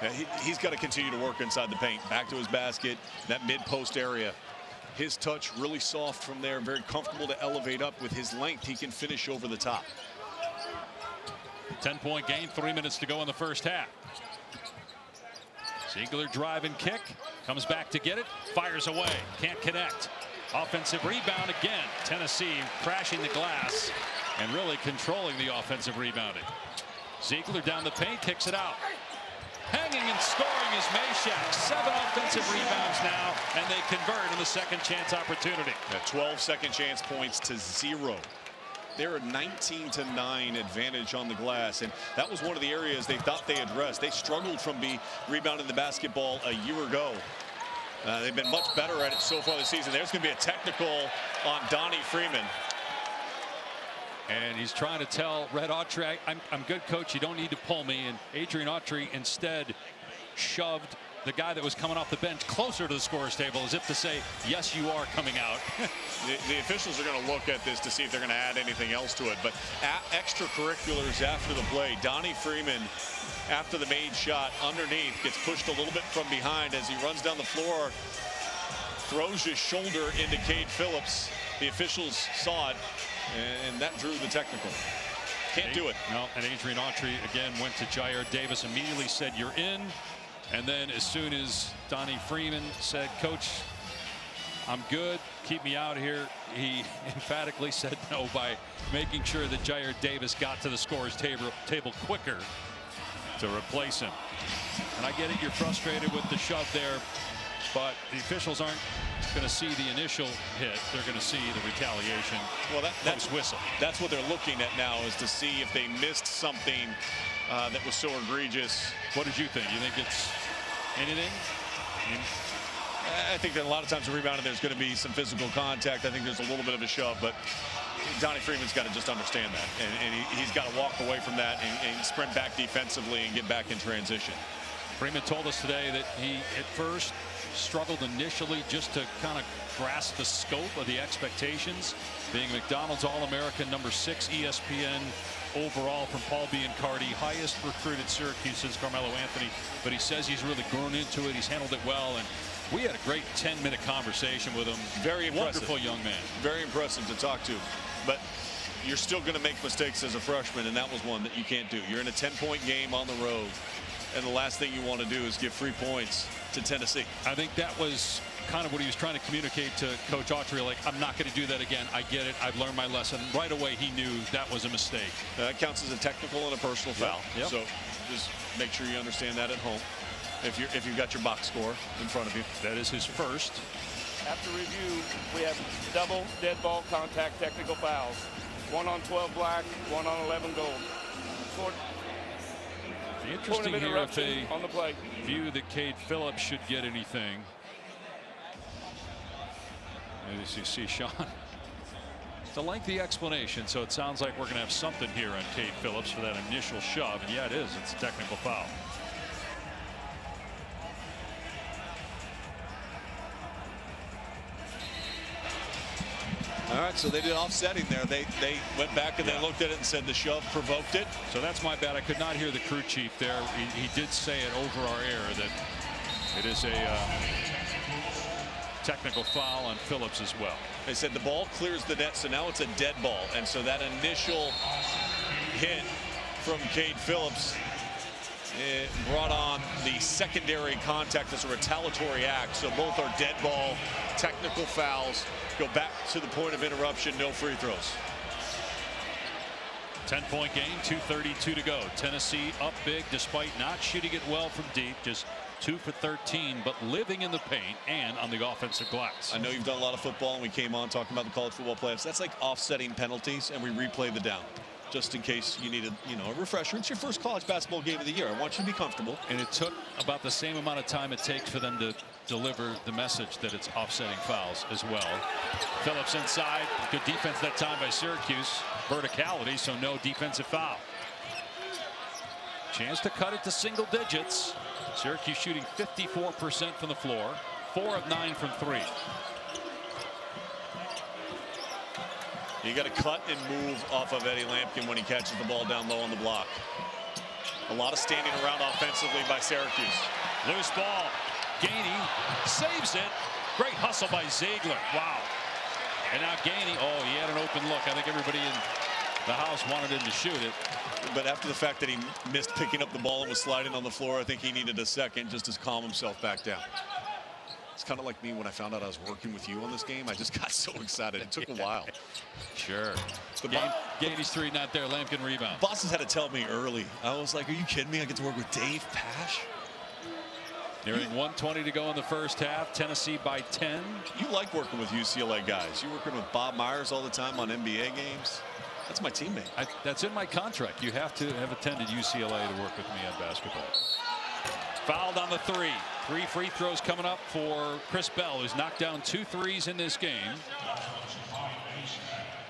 Yeah, he's got to continue to work inside the paint, back to his basket, that mid-post area. His touch really soft from there, very comfortable to elevate up. With his length, he can finish over the top. 10-point game, 3 minutes to go in the first half. Ziegler drive and kick, comes back to get it, fires away, can't connect. Offensive rebound again. Tennessee crashing the glass and really controlling the offensive rebounding. Ziegler down the paint, kicks it out. Hanging and scoring is Meshack. 7 offensive rebounds now, and they convert in the second chance opportunity. 12 second chance points to 0. They're a 19-9 advantage on the glass, and that was one of the areas they thought they addressed. They struggled from rebounding the basketball a year ago. They've been much better at it so far this season. There's going to be a technical on Donnie Freeman. And he's trying to tell Red Autry, I'm good, coach. You don't need to pull me. And Adrian Autry instead shoved the guy that was coming off the bench closer to the scorer's table, as if to say, yes, you are coming out. The officials are going to look at this to see if they're going to add anything else to it. But extracurriculars after the play, Donnie Freeman, after the made shot underneath, gets pushed a little bit from behind as he runs down the floor, throws his shoulder into Cade Phillips. The officials saw it, and that drew the technical. Can't do it. No, and Adrian Autry again went to Jair Davis, immediately said, you're in. And then as soon as Donnie Freeman said, coach, I'm good, keep me out here, he emphatically said no by making sure that Jair Davis got to the scorer's table quicker to replace him. And I get it, you're frustrated with the shove there, but the officials aren't going to see the initial hit. They're going to see the retaliation. Well, that's whistle. That's what they're looking at now, is to see if they missed something that was so egregious. What did you think? You think it's anything? I think that a lot of times in rebounding there's going to be some physical contact. I think there's a little bit of a shove, but Donnie Freeman's got to just understand that, and he's got to walk away from that and sprint back defensively and get back in transition. Freeman told us today that he at first struggled initially just to kind of grasp the scope of the expectations, being McDonald's All-American, number 6 ESPN overall from Paul Biancardi, highest recruited Syracuse since Carmelo Anthony. But he says he's really grown into it. He's handled it well, and we had a great 10-minute conversation with him. Very impressive. Wonderful young man. Very impressive to talk to. But you're still going to make mistakes as a freshman, and that was one that you can't do. You're in a 10-point game on the road, and the last thing you want to do is give free points to Tennessee. I think that was kind of what he was trying to communicate to Coach Autry, like, I'm not going to do that again. I get it. I've learned my lesson. Right away, he knew that was a mistake. That counts as a technical and a personal foul. Yep. So Just make sure you understand that at home. If you've got your box score in front of you. That is his first. After review, we have double dead ball contact technical fouls. 1 on 12 black, 1 on 11 gold. The interesting here if they on the play. View that Cade Phillips should get anything. And as you see, Sean, it's a lengthy explanation, so it sounds like we're going to have something here on Cade Phillips for that initial shove. And yeah, it is. It's a technical foul. All right, so they did offsetting there. They went back and they looked at it and said the shove provoked it. So that's my bad. I could not hear the crew chief there. He did say it over our air that it is a technical foul on Phillips as well. They said the ball clears the net, so now it's a dead ball. And so that initial hit from Cade Phillips, it brought on the secondary contact as a retaliatory act. So both are dead ball, technical fouls. Go back to the point of interruption, no free throws. 10-point game, 2:32 to go. Tennessee up big despite not shooting it well from deep. Just 2 for 13, but living in the paint and on the offensive glass. I know you've done a lot of football, and we came on talking about the college football playoffs. That's like offsetting penalties, and we replay the down, just in case you need a refresher. It's your first college basketball game of the year. I want you to be comfortable. And it took about the same amount of time it takes for them to deliver the message that it's offsetting fouls as well. Phillips inside. Good defense that time by Syracuse. Verticality, so no defensive foul. Chance to cut it to single digits. Syracuse shooting 54% from the floor. 4 of 9 from 3. You got to cut and move off of Eddie Lampkin when he catches the ball down low on the block. A lot of standing around offensively by Syracuse. Loose ball. Gainey saves it. Great hustle by Ziegler. Wow. And now Gainey, oh, he had an open look. I think everybody in the house wanted him to shoot it. But after the fact that he missed picking up the ball and was sliding on the floor, I think he needed a second just to calm himself back down. It's kind of like me when I found out I was working with you on this game. I just got so excited. It took a while. Sure. Gainey's 3 not there. Lampkin rebound. Boston's had to tell me early. I was like, are you kidding me? I get to work with Dave Pasch? Nearing 1:20 to go in the first half. Tennessee by 10. You like working with UCLA guys. You're working with Bob Myers all the time on NBA games. That's my teammate. That's in my contract. You have to have attended UCLA to work with me on basketball. Fouled on the 3. 3 free throws coming up for Chris Bell, who's knocked down 2 threes in this game.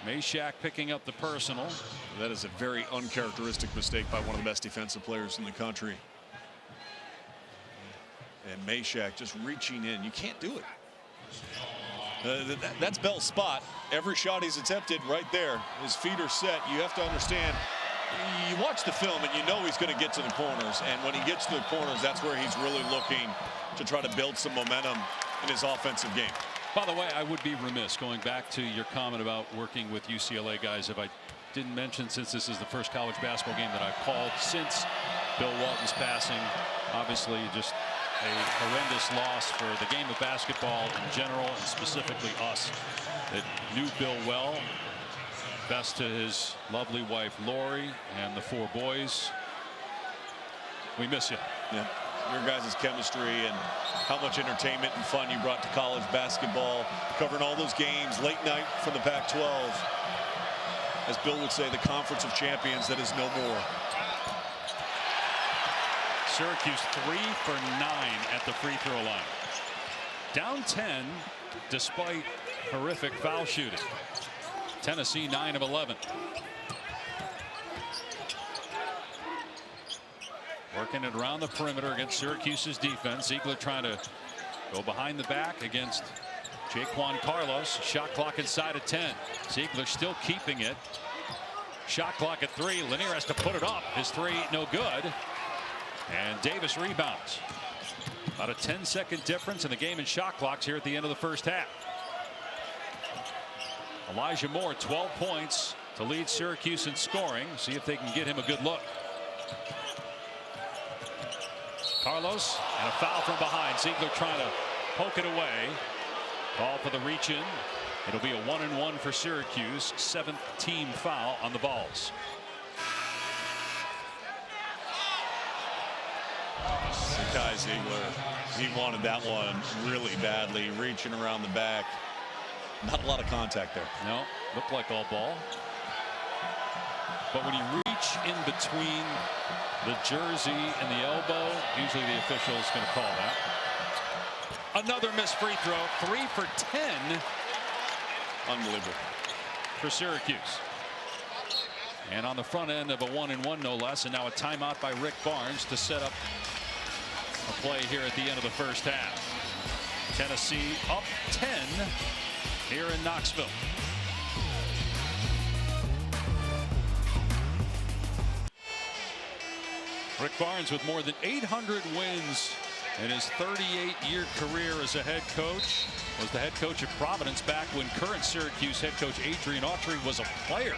Meshack picking up the personal. That is a very uncharacteristic mistake by one of the best defensive players in the country. And Meshack just reaching in. You can't do it. That's Bell's spot. Every shot he's attempted right there. His feet are set. You have to understand, you watch the film and you know he's going to get to the corners. And when he gets to the corners, that's where he's really looking to try to build some momentum in his offensive game. By the way, I would be remiss going back to your comment about working with UCLA guys if I didn't mention, since this is the first college basketball game that I've called since Bill Walton's passing. Obviously, just a horrendous loss for the game of basketball in general, and specifically us that knew Bill well. Best to his lovely wife Lori and the 4 boys. We miss you. Yeah, your guys' chemistry and how much entertainment and fun you brought to college basketball, covering all those games late night from the Pac-12. As Bill would say, the Conference of Champions that is no more. Syracuse 3 for 9 at the free throw line. Down 10 despite horrific foul shooting. Tennessee 9 of 11. Working it around the perimeter against Syracuse's defense. Ziegler trying to go behind the back against Jaquan Carlos. Shot clock inside of 10. Ziegler still keeping it. Shot clock at 3. Lanier has to put it up. His 3 no good. And Davis rebounds. About a 10-second difference in the game in shot clocks here at the end of the first half. Elijah Moore, 12 points to lead Syracuse in scoring. See if they can get him a good look. Carlos, and a foul from behind. Ziegler trying to poke it away. Call for the reach in. It'll be a 1-and-1 for Syracuse. 7th team foul on the Vols. Zakai Ziegler, he wanted that one really badly, reaching around the back. Not a lot of contact there. No, looked like all ball. But when you reach in between the jersey and the elbow, usually the official is going to call that. Another missed free throw, 3 for 10. Unbelievable. For Syracuse. And on the front end of a 1-and-1 no less, and now a timeout by Rick Barnes to set up a play here at the end of the first half. Tennessee up 10 here in Knoxville. Rick Barnes with more than 800 wins in his 38-year career as a head coach. Was the head coach at Providence back when current Syracuse head coach Adrian Autry was a player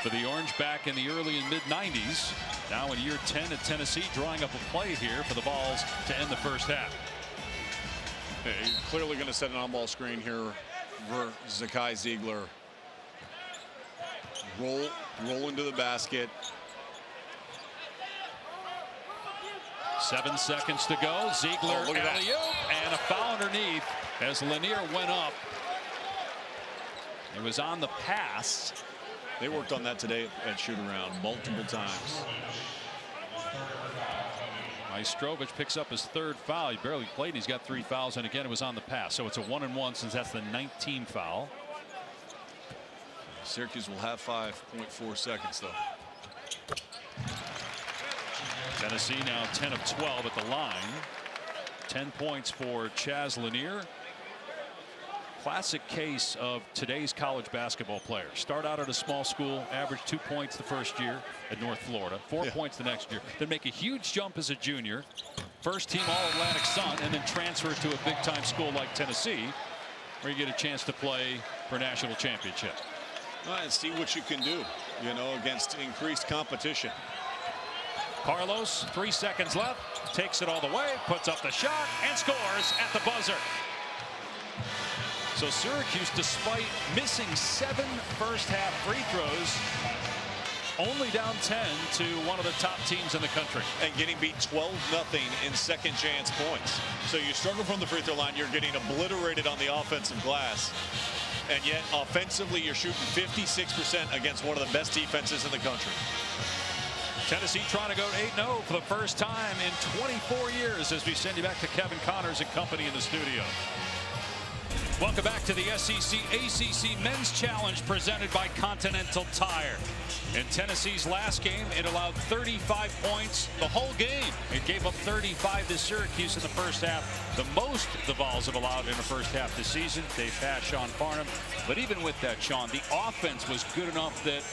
for the Orange back in the early and mid-90s. Now in year 10 at Tennessee, drawing up a play here for the Vols to end the first half. Yeah, you're clearly going to set an on-ball screen here for Zakai Ziegler. Roll into the basket. 7 seconds to go. Ziegler alley-oop and a foul underneath as Lanier went up. It was on the pass. They worked on that today at shoot-around multiple times. Majstrovich picks up his 3rd foul. He barely played, and he's got 3 fouls, and again it was on the pass. So it's a 1-and-1 since that's the 19th foul. Syracuse will have 5.4 seconds though. Tennessee now 10 of 12 at the line. 10 points for Chaz Lanier. Classic case of today's college basketball players. Start out at a small school, average 2 points the first year at North Florida, 4 points the next year, then make a huge jump as a junior, first team All-Atlantic Sun, and then transfer to a big-time school like Tennessee, where you get a chance to play for a national championship. And see what you can do, you know, against increased competition. Carlos, 3 seconds left, takes it all the way, puts up the shot, and scores at the buzzer. So Syracuse, despite missing 7 first-half free throws, only down 10 to one of the top teams in the country. And getting beat 12-0 in second chance points. So you struggle from the free throw line, you're getting obliterated on the offensive glass. And yet offensively you're shooting 56% against one of the best defenses in the country. Tennessee trying to go 8-0 for the first time in 24 years as we send you back to Kevin Connors and company in the studio. Welcome back to the SEC ACC Men's Challenge presented by Continental Tire. In Tennessee's last game, it allowed 35 points the whole game. It gave up 35 to Syracuse in the first half. The most the Vols have allowed in the first half this season. They've passed Sean Farnham. But even with that, Sean, the offense was good enough that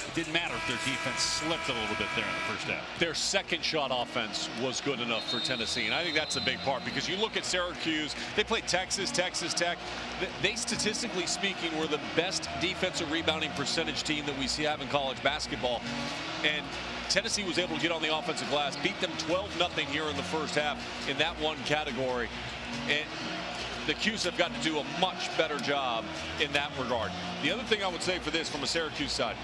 it didn't matter if their defense slipped a little bit there in the first half. Their second shot offense was good enough for Tennessee, and I think that's a big part because you look at Syracuse, they played Texas Tech. They statistically speaking were the best defensive rebounding percentage team that we see have in college basketball, and Tennessee was able to get on the offensive glass, beat them 12-0 here in the first half in that one category. And the Cuse have got to do a much better job in that regard. The other thing I would say for this from a Syracuse side,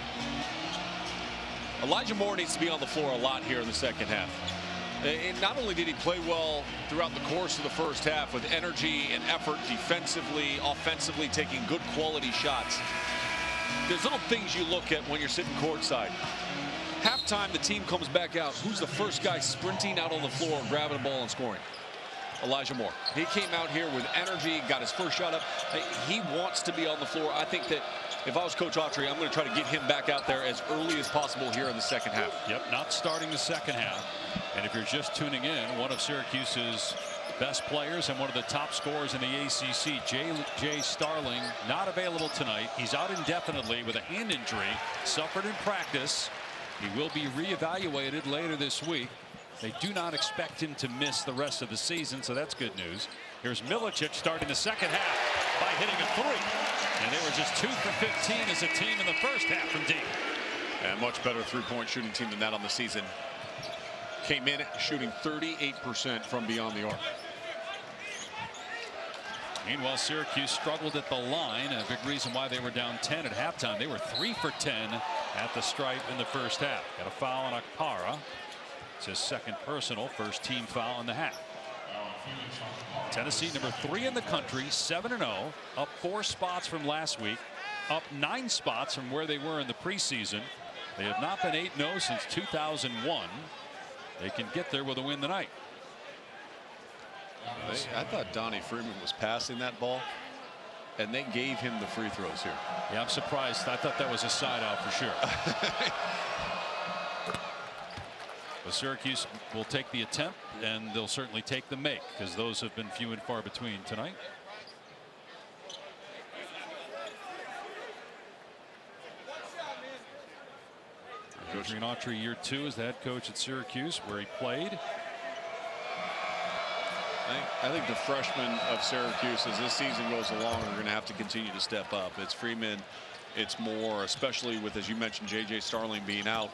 Elijah Moore needs to be on the floor a lot here in the second half. And not only did he play well throughout the course of the first half with energy and effort defensively, offensively, taking good quality shots. There's little things you look at when you're sitting courtside. Halftime, the team comes back out. Who's the first guy sprinting out on the floor, grabbing the ball and scoring? Elijah Moore. He came out here with energy, got his first shot up. He wants to be on the floor. I think that if I was Coach Autry, I'm going to try to get him back out there as early as possible here in the second half. Yep, not starting the second half. And if you're just tuning in, one of Syracuse's best players and one of the top scorers in the ACC, Jay Starling, not available tonight. He's out indefinitely with a hand injury, suffered in practice. He will be reevaluated later this week. They do not expect him to miss the rest of the season, so that's good news. Here's Milicic starting the second half by hitting a 3. And they were just 2 for 15 as a team in the first half from deep. And much better three-point shooting team than that on the season. Came in shooting 38% from beyond the arc. Meanwhile, Syracuse struggled at the line. A big reason why they were down 10 at halftime. They were 3 for 10 at the stripe in the first half. Got a foul on Akpara. It's his second personal, first team foul in the half. Tennessee, number 3 in the country, 7-0, up 4 spots from last week, up 9 spots from where they were in the preseason. They have not been 8-0 since 2001. They can get there with a win tonight. I thought Donnie Freeman was passing that ball, and they gave him the free throws here. Yeah, I'm surprised. I thought that was a side out for sure. But Syracuse will take the attempt, and they'll certainly take the make, because those have been few and far between tonight. Coach Autry, year 2 as the head coach at Syracuse, where he played. I think the freshmen of Syracuse, as this season goes along, are going to have to continue to step up. It's Freeman, it's Moore, especially with, as you mentioned, J.J. Starling being out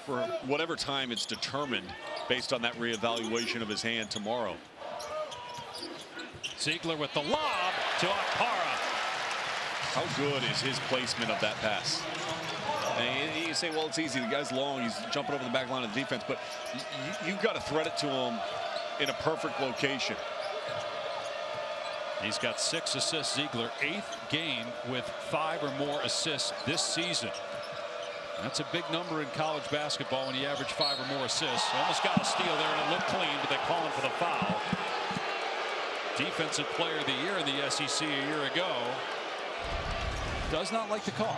for whatever time it's determined based on that reevaluation of his hand tomorrow. Ziegler with the lob to Akpara. How good is his placement of that pass? And you say, well, it's easy. The guy's long. He's jumping over the back line of the defense. But you've got to thread it to him in a perfect location. He's got 6 assists, Ziegler, 8th game with 5 or more assists this season. That's a big number in college basketball when you average 5 or more assists. Almost got a steal there, and it looked clean, but they call him for the foul. Defensive player of the year in the SEC a year ago. Does not like the call.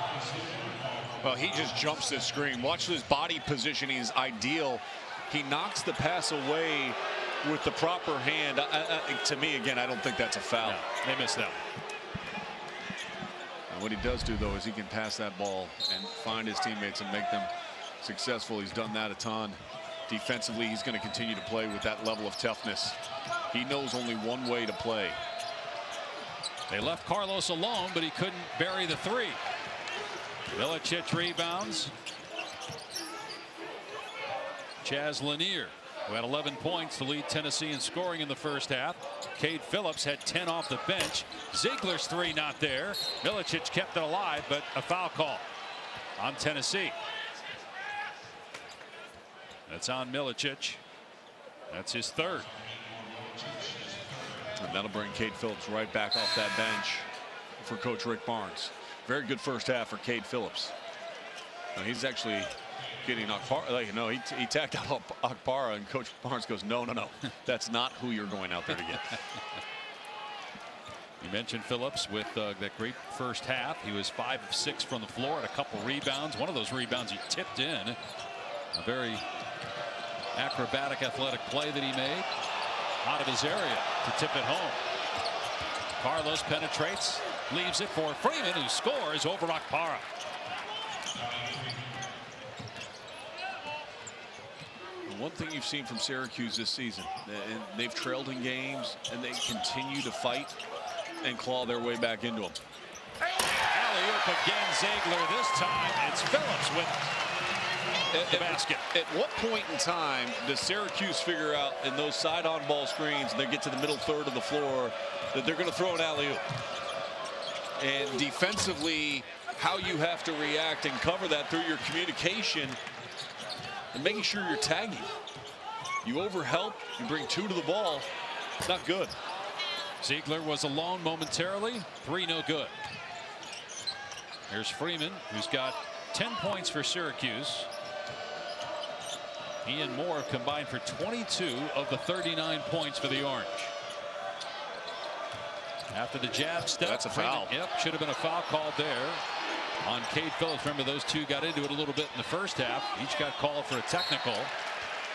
Well, he just jumps the screen. Watch his body positioning is ideal. He knocks the pass away with the proper hand. To me, again, I don't think that's a foul. No, they missed that. And what he does do, though, is he can pass that ball and find his teammates and make them successful. He's done that a ton. Defensively, he's going to continue to play with that level of toughness. He knows only one way to play. They left Carlos alone, but he couldn't bury the 3. Milicic rebounds. Chaz Lanier, who had 11 points to lead Tennessee in scoring in the first half. Cade Phillips had 10 off the bench. Ziegler's 3 not there. Milicic kept it alive, but a foul call on Tennessee. That's on Milicic. That's his 3rd. And that'll bring Cade Phillips right back off that bench for Coach Rick Barnes. Very good first half for Cade Phillips. Now he's actually getting Akpara. Like, no, he tacked out Akpara, and Coach Barnes goes, no. That's not who you're going out there to get. You mentioned Phillips with that great first half. He was 5 of 6 from the floor, had a couple rebounds. One of those rebounds he tipped in. A very acrobatic, athletic play that he made out of his area to tip it home. Carlos penetrates, leaves it for Freeman, who scores over Akpara. One thing you've seen from Syracuse this season, and they've trailed in games, and they continue to fight and claw their way back into them. Alley-oop again, Ziegler. This time it's Phillips with the basket. At what point in time does Syracuse figure out in those side-on ball screens, and they get to the middle third of the floor, that they're going to throw an alley-oop? And defensively, how you have to react and cover that through your communication and making sure you're tagging. You overhelp, you bring 2 to the ball. It's not good. Ziegler was alone momentarily. 3 no good. Here's Freeman, who's got 10 points for Syracuse. He and Moore have combined for 22 of the 39 points for the Orange. After the jab step, that's a foul. Freeman, yep, should have been a foul called there on Cade Phillips. Remember, those 2 got into it a little bit in the first half. Each got called for a technical.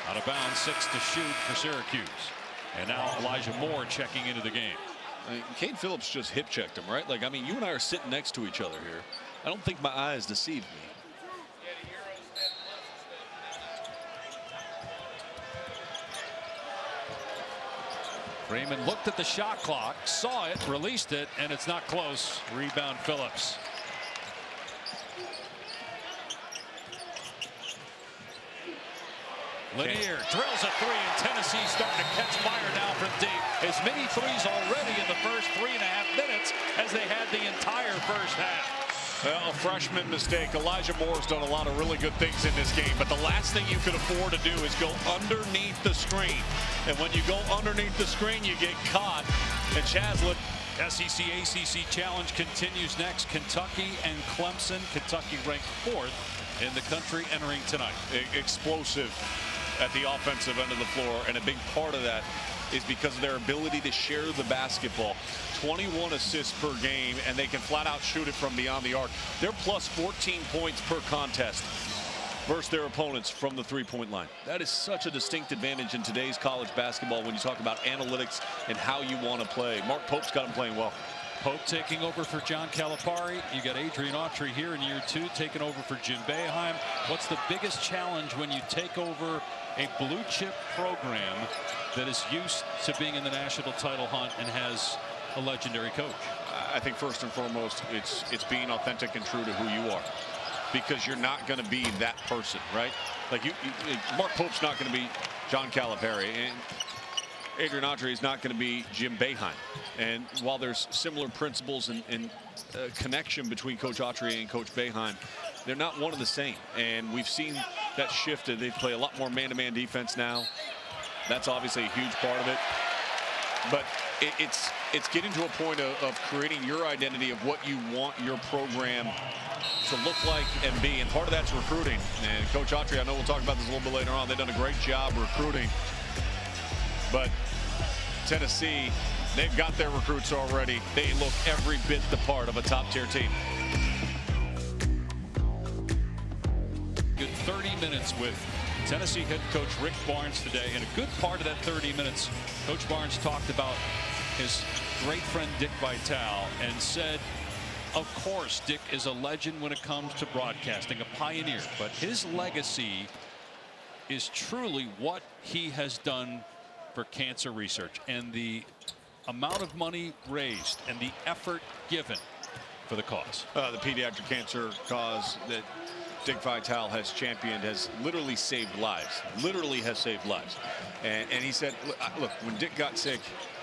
Out of bounds, 6 to shoot for Syracuse. And now Elijah Moore checking into the game. Cade Phillips just hip checked him, right? Like, I mean, you and I are sitting next to each other here. I don't think my eyes deceived me. Freeman looked at the shot clock, saw it, released it, and it's not close. Rebound Phillips. Lanier drills a 3, and Tennessee starting to catch fire now from deep. As many threes already in the first 3.5 minutes as they had the entire first half. Well, a freshman mistake. Elijah Moore's done a lot of really good things in this game, but the last thing you could afford to do is go underneath the screen. And when you go underneath the screen, you get caught. And Chaslett. SEC ACC Challenge continues next. Kentucky and Clemson. Kentucky ranked 4th in the country entering tonight. Explosive at the offensive end of the floor, and a big part of that is because of their ability to share the basketball. 21 assists per game, and they can flat out shoot it from beyond the arc. They're plus 14 points per contest versus their opponents from the three-point line. That is such a distinct advantage in today's college basketball when you talk about analytics and how you want to play. Mark Pope's got them playing well. Pope taking over for John Calipari. You got Adrian Autry here in year 2, taking over for Jim Boeheim. What's the biggest challenge when you take over a blue chip program that is used to being in the national title hunt and has a legendary coach? I think first and foremost, it's being authentic and true to who you are, because you're not going to be that person, right? Like Mark Pope's not going to be John Calipari, and Adrian Autry is not going to be Jim Boeheim. And while there's similar principles and connection between Coach Autry and Coach Boeheim, they're not one and the same. And we've seen that shift. They play a lot more man-to-man defense now. That's obviously a huge part of it. But it's getting to a point of creating your identity of what you want your program to look like and be. And part of that's recruiting. And Coach Autry, I know we'll talk about this a little bit later on. They've done a great job recruiting. But Tennessee, they've got their recruits already. They look every bit the part of a top-tier team. Good 30 minutes with Tennessee head coach Rick Barnes today. And a good part of that 30 minutes, Coach Barnes talked about his great friend Dick Vitale and said, of course, Dick is a legend when it comes to broadcasting, a pioneer. But his legacy is truly what he has done for cancer research and the amount of money raised and the effort given for the cause. The pediatric cancer cause that Dick Vitale has championed has literally saved lives. Literally has saved lives. And he said, look, when Dick got sick,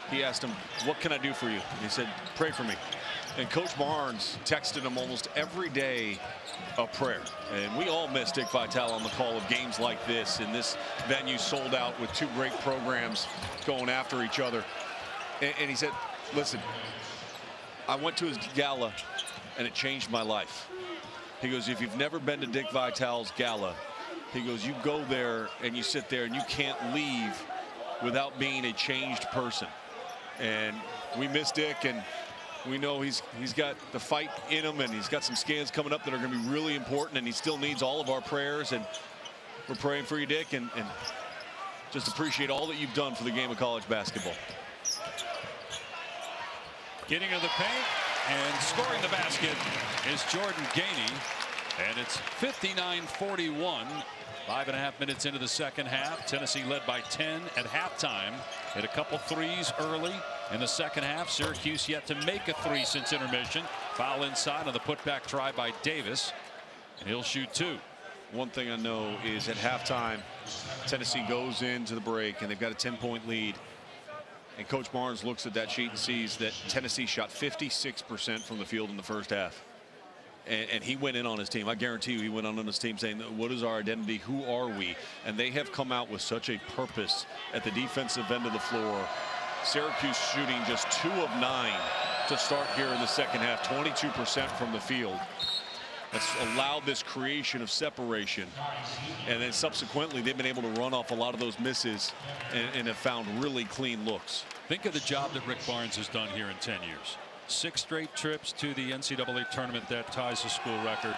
he asked him, what can I do for you? And he said, pray for me. And Coach Barnes texted him almost every day a prayer. And we all miss Dick Vitale on the call of games like this. And this venue sold out with 2 great programs going after each other. And he said, listen, I went to his gala and it changed my life. He goes, if you've never been to Dick Vitale's gala, he goes, you go there and you sit there and you can't leave without being a changed person. And we miss Dick, and we know he's got the fight in him, and he's got some scans coming up that are going to be really important, and he still needs all of our prayers. And we're praying for you, Dick, and just appreciate all that you've done for the game of college basketball. Getting to the paint and scoring the basket is Jordan Gainey, and it's 59-41. 5.5 minutes into the second half. Tennessee led by 10 at halftime. Hit a couple threes early in the second half. Syracuse yet to make a 3 since intermission. Foul inside on the putback try by Davis, and he'll shoot 2. One thing I know is at halftime, Tennessee goes into the break and they've got a 10-point lead. And Coach Barnes looks at that sheet and sees that Tennessee shot 56% from the field in the first half. And he went in on his team. I guarantee you he went on his team saying, what is our identity? Who are we? And they have come out with such a purpose at the defensive end of the floor. Syracuse shooting just 2 of 9 to start here in the second half, 22% from the field. That's allowed this creation of separation. And then subsequently, they've been able to run off a lot of those misses and have found really clean looks. Think of the job that Rick Barnes has done here in 10 years. 6 straight trips to the NCAA tournament. That ties the school record.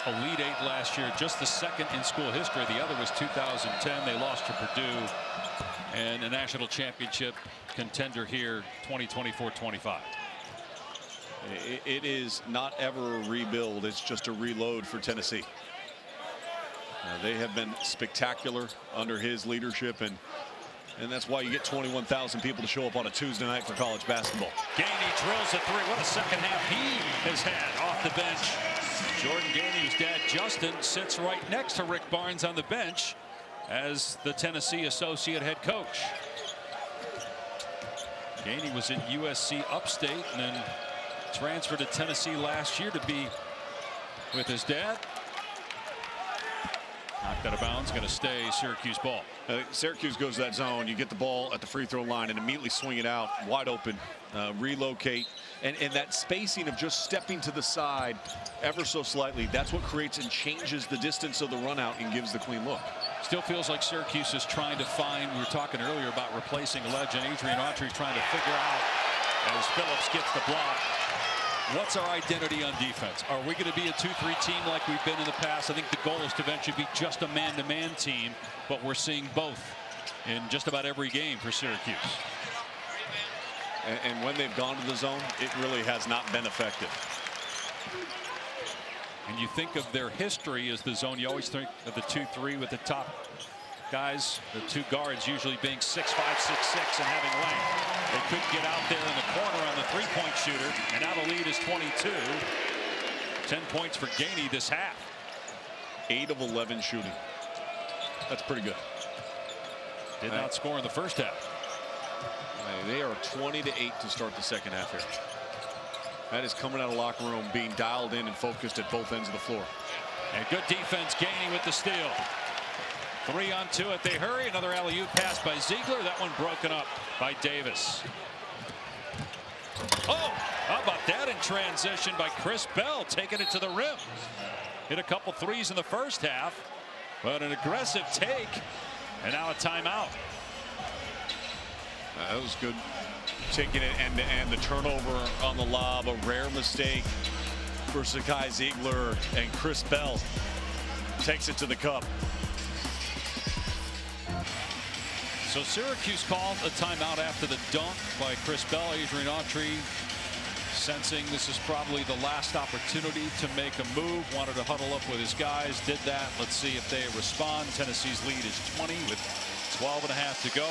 Elite 8 last year, just the second in school history. The other was 2010. They lost to Purdue. And a national championship contender here, 2024-25. It is not ever a rebuild. It's just a reload for Tennessee. They have been spectacular under his leadership, and that's why you get 21,000 people to show up on a Tuesday night for college basketball. Gainey drills a 3. What a second half he has had off the bench. Jordan Gainey, whose dad Justin sits right next to Rick Barnes on the bench as the Tennessee associate head coach. Gainey was at USC Upstate and then transferred to Tennessee last year to be with his dad. Knocked out of bounds, going to stay Syracuse ball. Syracuse goes to that zone. You get the ball at the free throw line and immediately swing it out wide open, relocate. And that spacing of just stepping to the side ever so slightly, that's what creates and changes the distance of the run out and gives the clean look. Still feels like Syracuse is trying to find, we were talking earlier about replacing legend. Adrian Autry trying to figure out, as Phillips gets the block, what's our identity on defense? Are we going to be a 2-3 team like we've been in the past? I think the goal is to eventually be just a man-to-man team, but we're seeing both in just about every game for Syracuse. And when they've gone to the zone, it really has not been effective. And you think of their history as the zone, you always think of the 2-3 with the top guys, the two guards usually being 6'5", 6'6", and having length. They couldn't get out there in the corner on the three-point shooter, and now the lead is 22. 10 points for Gainey this half. 8 of 11 shooting. That's pretty good. Did not score in the first half. They are 20-8 to start the second half here. That is coming out of the locker room, being dialed in and focused at both ends of the floor. And good defense, Gainey with the steal. 3 on 2 if they hurry. Another alley-oop pass by Ziegler. That one broken up by Davis. Oh, how about that in transition by Chris Bell, taking it to the rim. Hit a couple threes in the first half, but an aggressive take, and now a timeout. That was good. Taking it end to end. The turnover on the lob, a rare mistake for Zakai Ziegler, and Chris Bell takes it to the cup. So Syracuse called a timeout after the dunk by Chris Bell. Adrian Autry sensing this is probably the last opportunity to make a move. Wanted to huddle up with his guys. Did that. Let's see if they respond. Tennessee's lead is 20 with 12.5 to go.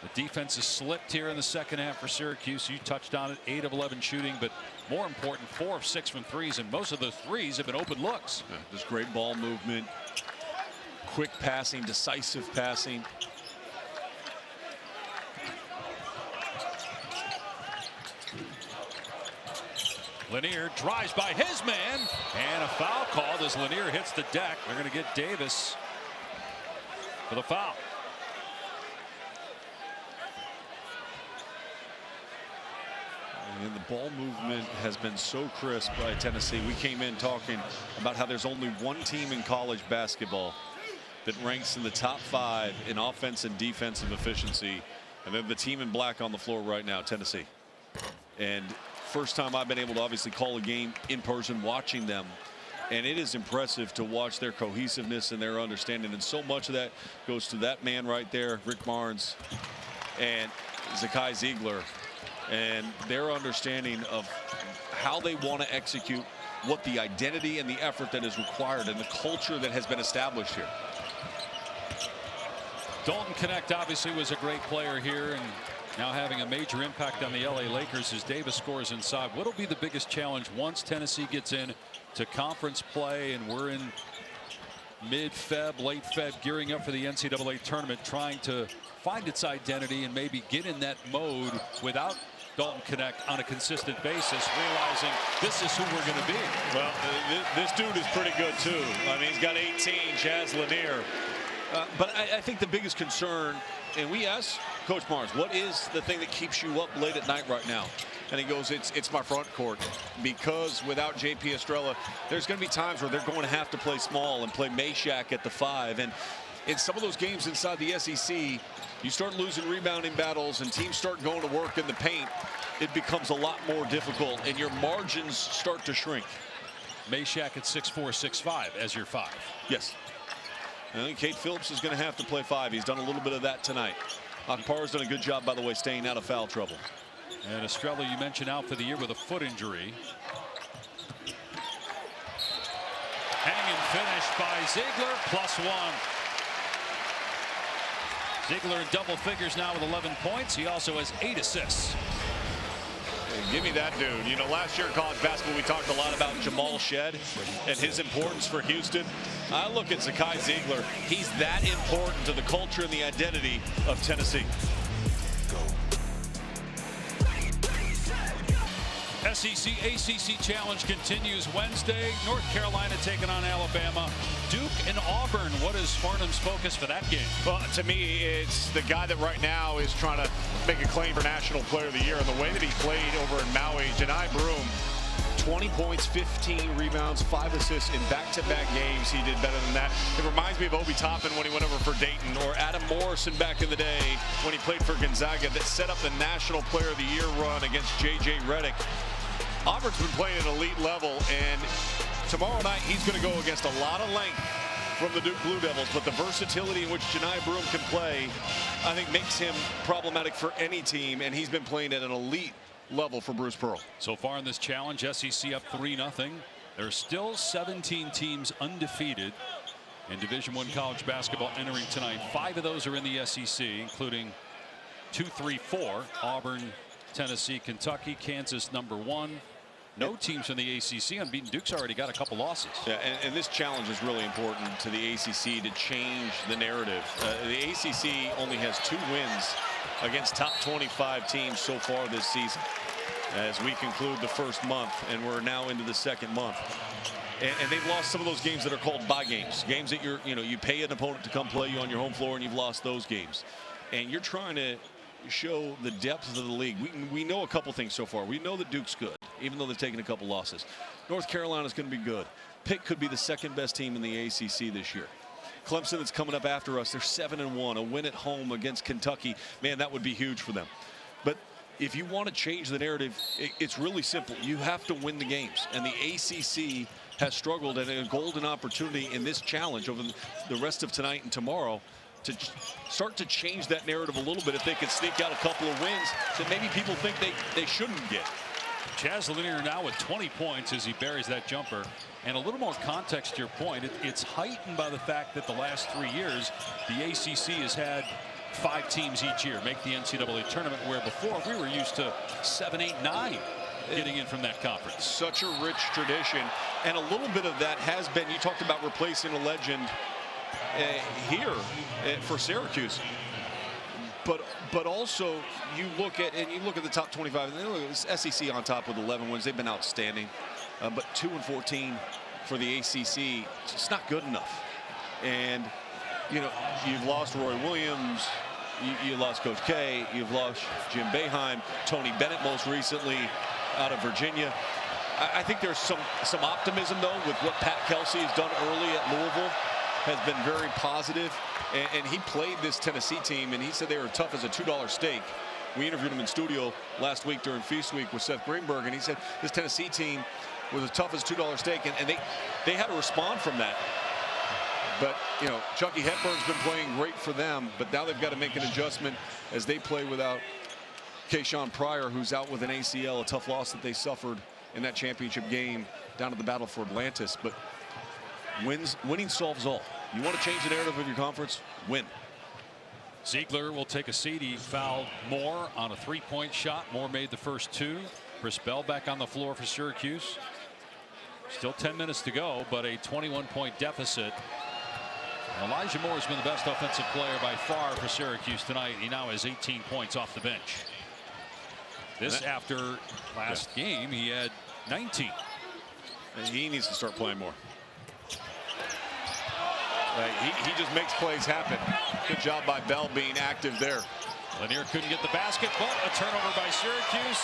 The defense has slipped here in the second half for Syracuse. You touched on it. 8 of 11 shooting, but more important, 4 of 6 from threes, and most of those threes have been open looks. Yeah, just great ball movement, quick passing, decisive passing. Lanier drives by his man, and a foul called as Lanier hits the deck. They're going to get Davis for the foul. And the ball movement has been so crisp by Tennessee. We came in talking about how there's only one team in college basketball that ranks in the top 5 in offense and defensive efficiency, and they're the team in black on the floor right now, Tennessee. And first time I've been able to obviously call a game in person, watching them, and it is impressive to watch their cohesiveness and their understanding, and so much of that goes to that man right there, Rick Barnes, and Zakai Ziegler, and their understanding of how they want to execute, what the identity and the effort that is required, and the culture that has been established here. Dalton Connect obviously was a great player here, and now having a major impact on the LA Lakers as Davis scores inside. What'll be the biggest challenge once Tennessee gets in to conference play, and we're in mid-Feb, late Feb, gearing up for the NCAA tournament, trying to find its identity and maybe get in that mode without Dalton Connect on a consistent basis, realizing this is who we're going to be. Well, this dude is pretty good too. I mean, he's got 18, Chaz Lanier. But I think the biggest concern, and we asked Coach Barnes, what is the thing that keeps you up late at night right now? And he goes, it's my front court, because without JP Estrella, there's going to be times where they're going to have to play small and play Meshack at the 5. And in some of those games inside the SEC, you start losing rebounding battles and teams start going to work in the paint. It becomes a lot more difficult, and your margins start to shrink. Meshack at 6'4", 6'5" as your 5. Yes. I think Kate Phillips is going to have to play 5. He's done a little bit of that tonight. Akbar's done a good job, by the way, staying out of foul trouble. And Estrella, you mentioned, out for the year with a foot injury. Hanging finish by Ziegler, +1. Ziegler in double figures now with 11 points. He also has 8 assists. Give me that dude. You know, last year in college basketball, we talked a lot about Jamal Shead and his importance for Houston. I look at Zakai Ziegler. He's that important to the culture and the identity of Tennessee. SEC ACC Challenge continues Wednesday. North Carolina taking on Alabama. Duke and Auburn. What is Farnham's focus for that game? Well, to me, it's the guy that right now is trying to make a claim for National Player of the Year. And the way that he played over in Maui, Jani Broome, 20 points, 15 rebounds, 5 assists in back-to-back games. He did better than that. It reminds me of Obi Toppin when he went over for Dayton, or Adam Morrison back in the day when he played for Gonzaga, that set up the National Player of the Year run against J.J. Redick. Auburn's been playing at an elite level, and tomorrow night he's going to go against a lot of length from the Duke Blue Devils, but the versatility in which Jani Broome can play, I think, makes him problematic for any team, and he's been playing at an elite level for Bruce Pearl. So far in this challenge, SEC up 3-0. There's still 17 teams undefeated in Division I college basketball entering tonight. 5 of those are in the SEC, including 2, 3, 4. Auburn, Tennessee, Kentucky, Kansas #1. No teams from the ACC unbeaten. Duke's already got a couple losses. Yeah, and this challenge is really important to the ACC to change the narrative. The ACC only has 2 wins against top 25 teams so far this season, as we conclude the first month, and we're now into the second month. And they've lost some of those games that are called bye games, games that you pay an opponent to come play you on your home floor, and you've lost those games. And you're trying to show the depth of the league. We know a couple things so far. We know that Duke's good, even though they've taken a couple losses. North Carolina's going to be good. Pitt could be the second best team in the ACC this year. Clemson, that's coming up after us, they're 7-1. A win at home against Kentucky, man, that would be huge for them. But if you want to change the narrative, it's really simple. You have to win the games, and the ACC has struggled, and a golden opportunity in this challenge over the rest of tonight and tomorrow to start to change that narrative a little bit. If they could sneak out a couple of wins that maybe people think they shouldn't get. Chaz Lanier now with 20 points as he buries that jumper. And a little more context to your point, it's heightened by the fact that the last 3 years the ACC has had 5 teams each year make the NCAA tournament, where before we were used to 7, 8, 9 getting in from that conference. Such a rich tradition, and a little bit of that has been, you talked about replacing a legend here for Syracuse, but also you look at the top 25, and look at this SEC on top with 11 wins. They've been outstanding, but 2-14 for the ACC, it's not good enough. And you've lost Roy Williams, you lost Coach K, you've lost Jim Boeheim, Tony Bennett most recently out of Virginia. I think there's some optimism though with what Pat Kelsey has done early at Louisville. Has been very positive, and he played this Tennessee team, and he said they were tough as a $2 steak. We interviewed him in studio last week during Feast Week with Seth Greenberg, and he said this Tennessee team was as tough as a $2 steak, and they had to respond from that. But Chucky Hepburn's been playing great for them, but now they've got to make an adjustment as they play without Kayshawn Pryor, who's out with an ACL, a tough loss that they suffered in that championship game down at the Battle for Atlantis. But winning solves all. You want to change the narrative of your conference? Win. Ziegler will take a seat. He fouled Moore on a 3-point shot. Moore made the first 2. Chris Bell back on the floor for Syracuse. Still 10 minutes to go, but a 21-point deficit. Elijah Moore has been the best offensive player by far for Syracuse tonight. He now has 18 points off the bench. This after last game, he had 19. And he needs to start playing more. He just makes plays happen. Good job by Bell being active there. Lanier couldn't get the basket, but a turnover by Syracuse.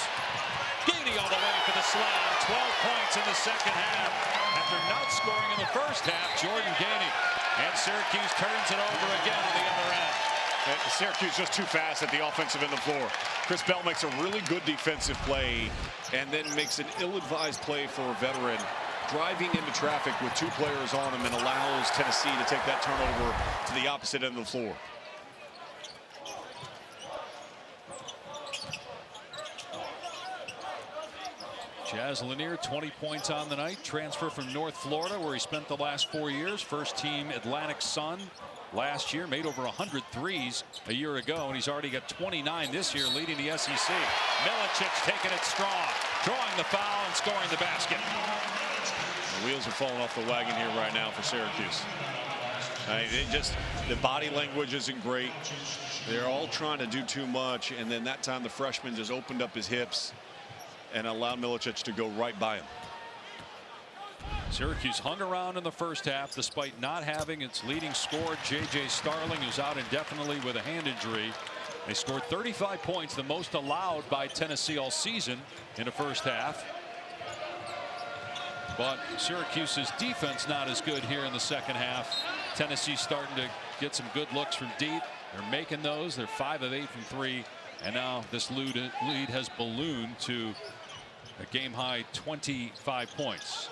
Gainey all the way for the slam. 12 points in the second half. After not scoring in the first half, Jordan Gainey. And Syracuse turns it over again on the other end. Syracuse just too fast at the offensive end of the floor. Chris Bell makes a really good defensive play and then makes an ill-advised play for a veteran, driving into traffic with 2 players on him, and allows Tennessee to take that turnover to the opposite end of the floor. Chaz Lanier, 20 points on the night. Transfer from North Florida, where he spent the last 4 years. First team Atlantic Sun last year. Made over 100 threes a year ago, and he's already got 29 this year, leading the SEC. Milicic taking it strong, drawing the foul and scoring the basket. The wheels are falling off the wagon here right now for Syracuse. The body language isn't great. They're all trying to do too much, and then that time the freshman just opened up his hips and allowed Milicic to go right by him. Syracuse hung around in the first half despite not having its leading scorer J.J. Starling, who's out indefinitely with a hand injury. They scored 35 points, the most allowed by Tennessee all season in the first half. But Syracuse's defense not as good here in the second half. Tennessee starting to get some good looks from deep. They're making those. They're 5 of 8 from 3. And now this lead has ballooned to a game high 25 points.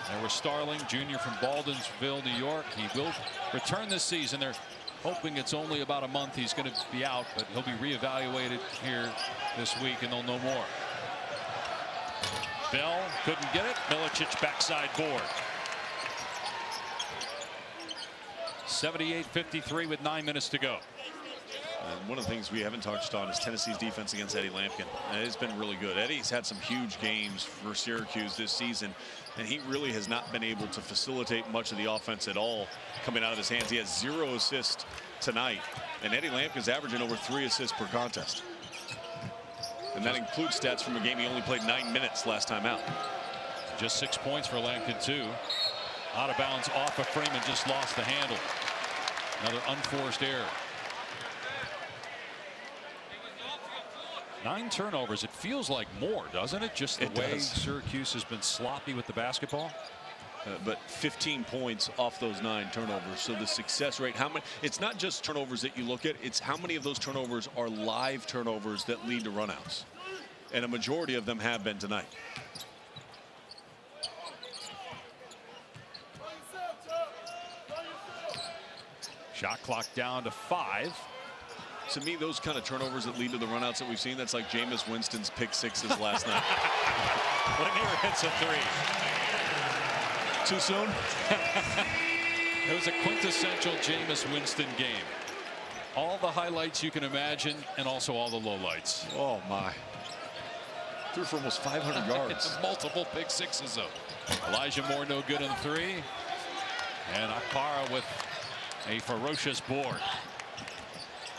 There was Starling, junior from Baldwinsville, New York. He will return this season. They're hoping it's only about a month he's going to be out, but he'll be reevaluated here this week and they'll know more. Bell couldn't get it. Milicic backside board. 78-53 with 9 minutes to go. And one of the things we haven't touched on is Tennessee's defense against Eddie Lampkin. And it's been really good. Eddie's had some huge games for Syracuse this season, and he really has not been able to facilitate much of the offense at all coming out of his hands. He has 0 assists tonight, and Eddie Lampkin's averaging over 3 assists per contest. And that includes stats from a game he only played 9 minutes last time out. Just 6 points for Lampkin, too. Out of bounds off of Freeman, just lost the handle. Another unforced error. 9 turnovers. It feels like more, doesn't it? Just the way Syracuse has been sloppy with the basketball. But 15 points off those 9 turnovers. So the success rate, how many? It's not just turnovers that you look at. It's how many of those turnovers are live turnovers that lead to runouts. And a majority of them have been tonight. Shot clock down to 5. To me, those kind of turnovers that lead to the runouts that we've seen, that's like Jameis Winston's pick sixes last night. Lanier hits a 3. Too soon? It was a quintessential Jameis Winston game. All the highlights you can imagine, and also all the lowlights. Oh, my. Threw for almost 500 yards. Multiple pick sixes, though. Elijah Moore no good on 3. And Akpara with a ferocious board.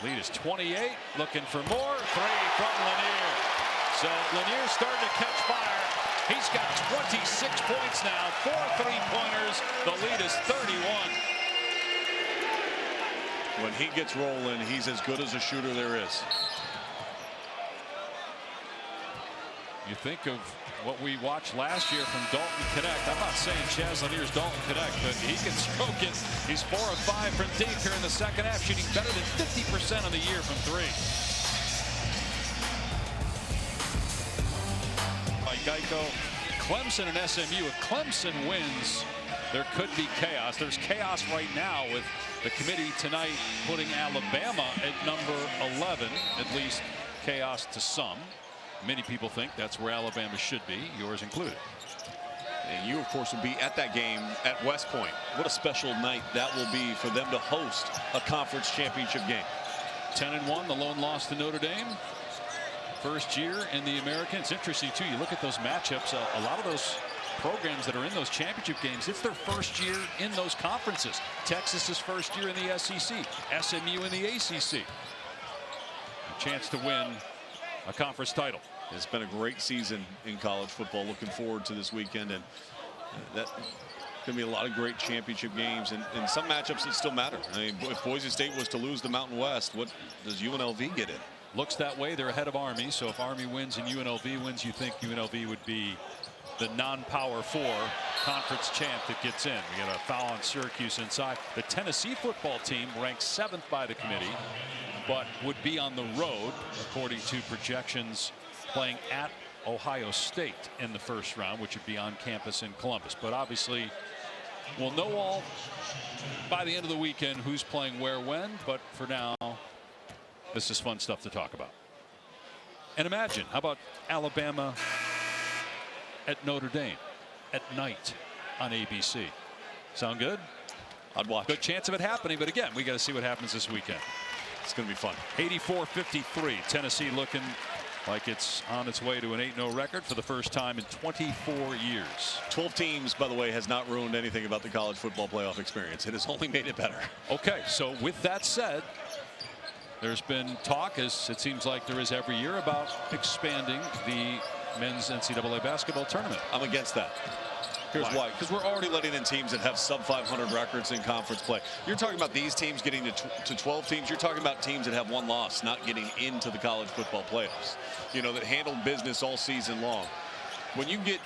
Lead is 28, looking for more. 3 from Lanier. So Lanier's starting to catch fire. He's got 26 points now, 4 3-pointers. The lead is 31. When he gets rolling, he's as good as a shooter there is. You think of what we watched last year from Dalton Connect. I'm not saying Chaz Lanier's Dalton Connect, but he can stroke it. He's 4 of 5 from deep here in the second half, shooting better than 50% on the year from 3. By Geico, Clemson and SMU. If Clemson wins, there could be chaos. There's chaos right now with the committee tonight putting Alabama at number 11, at least chaos to some. Many people think that's where Alabama should be, yours included. And you, of course, will be at that game at West Point. What a special night that will be for them to host a conference championship game. 10-1, the lone loss to Notre Dame. First year in the American. It's interesting, too. You look at those matchups. A lot of those programs that are in those championship games, it's their first year in those conferences. Texas's first year in the SEC. SMU in the ACC. A chance to win a conference title. It's been a great season in college football. Looking forward to this weekend, and that's going to be a lot of great championship games, and some matchups that still matter. I mean, if Boise State was to lose the Mountain West, what does UNLV get in? Looks that way. They're ahead of Army, so if Army wins and UNLV wins, you think UNLV would be the non-Power 4 conference champ that gets in. We got a foul on Syracuse inside. The Tennessee football team ranked 7th by the committee, but would be on the road, according to projections, playing at Ohio State in the first round, which would be on campus in Columbus. But obviously, we'll know all by the end of the weekend who's playing where when. But for now, this is fun stuff to talk about. And imagine, how about Alabama at Notre Dame at night on ABC? Sound good? I'd watch. Good chance of it happening, but again, we got to see what happens this weekend. It's going to be fun. 84-53. Tennessee looking like it's on its way to an 8-0 record for the first time in 24 years. 12 teams, by the way, has not ruined anything about the college football playoff experience. It has only made it better. Okay, so with that said, There's been talk, as it seems like there is every year, about expanding the men's NCAA basketball tournament. I'm against that. Here's why. Because we're already letting in teams that have sub-500 records in conference play. You're talking about these teams getting to 12 teams. You're talking about teams that have one loss, not getting into the college football playoffs. You know, that handled business all season long. When you get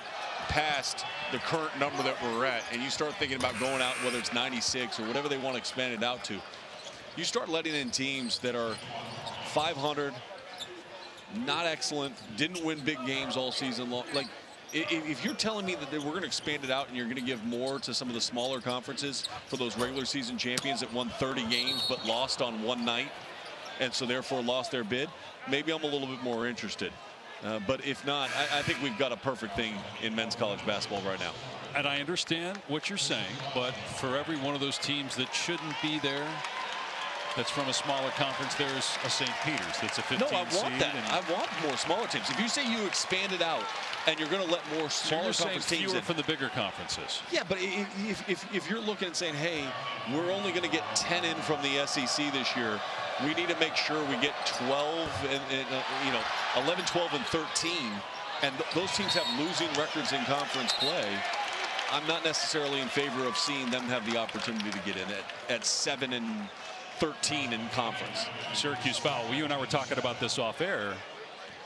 past the current number that we're at and you start thinking about going out, whether it's 96 or whatever they want to expand it out to, you start letting in teams that are 500, not excellent, didn't win big games all season long. Like, if you're telling me that we're going to expand it out and you're going to give more to some of the smaller conferences for those regular season champions that won 30 games but lost on one night and so therefore lost their bid, maybe I'm a little bit more interested. But if not, I think we've got a perfect thing in men's college basketball right now. And I understand what you're saying, but for every one of those teams that shouldn't be there, that's from a smaller conference, there's a St. Peter's that's a 15 seed. No, I want that. I want more smaller teams. If you say you expand it out and you're going to let more smaller conference teams in, from the bigger conferences. Yeah, but if you're looking and saying, hey, we're only going to get 10 in from the SEC this year, we need to make sure we get 12 and 11, 12, and 13, and those teams have losing records in conference play. I'm not necessarily in favor of seeing them have the opportunity to get in at 7 and 13 in conference. Syracuse foul. Well, you and I were talking about this off air.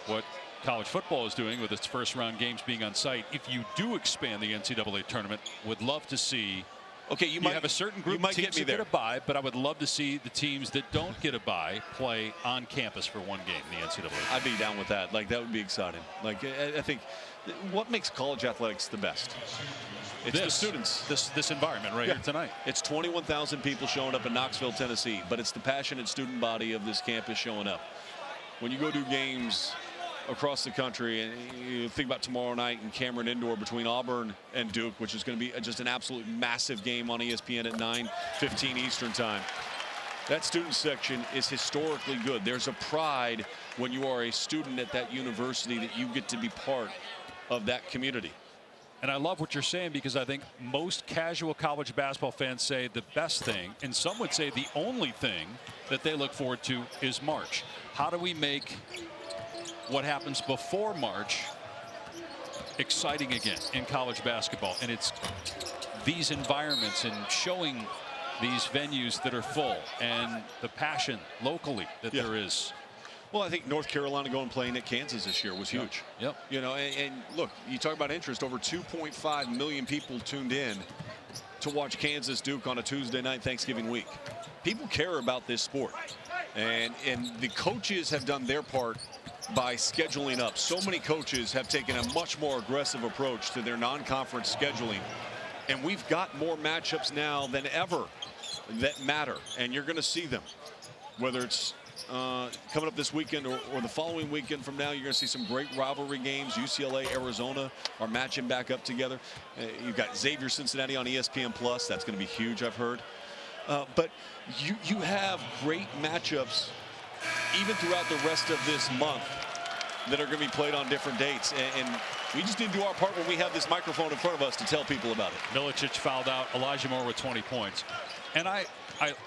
What college football is doing with its first round games being on site. If you do expand the NCAA tournament, would love to see. Okay, you might have a certain group of teams that get a bye, but I would love to see the teams that don't get a bye play on campus for one game in the NCAA. I'd be down with that. Like, that would be exciting. Like, I think what makes college athletics the best? It's the students. This environment right here tonight. It's 21,000 people showing up in Knoxville, Tennessee, but it's the passionate student body of this campus showing up. When you go do games across the country, and you think about tomorrow night in Cameron Indoor between Auburn and Duke, which is going to be just an absolute massive game on ESPN at 9:15 Eastern time. That student section is historically good. There's a pride when you are a student at that university that you get to be part of that community. And I love what you're saying, because I think most casual college basketball fans say the best thing, and some would say the only thing that they look forward to, is March. How do we make what happens before March exciting again in college basketball? And it's these environments and showing these venues that are full and the passion locally that there is. Well, I think North Carolina going playing at Kansas this year was huge. Yep. You know, and look, you talk about interest. Over 2.5 million people tuned in to watch Kansas Duke on a Tuesday night Thanksgiving week. People care about this sport, and the coaches have done their part by scheduling up. So many coaches have taken a much more aggressive approach to their non-conference scheduling, and we've got more matchups now than ever that matter, and you're going to see them, whether it's coming up this weekend or the following weekend from now. You're going to see some great rivalry games. UCLA, Arizona are matching back up together. You've got Xavier Cincinnati on ESPN Plus. That's going to be huge, I've heard. But you have great matchups even throughout the rest of this month that are going to be played on different dates. And we just need to do our part when we have this microphone in front of us to tell people about it. Milicic fouled out. Elijah Moore with 20 points. And I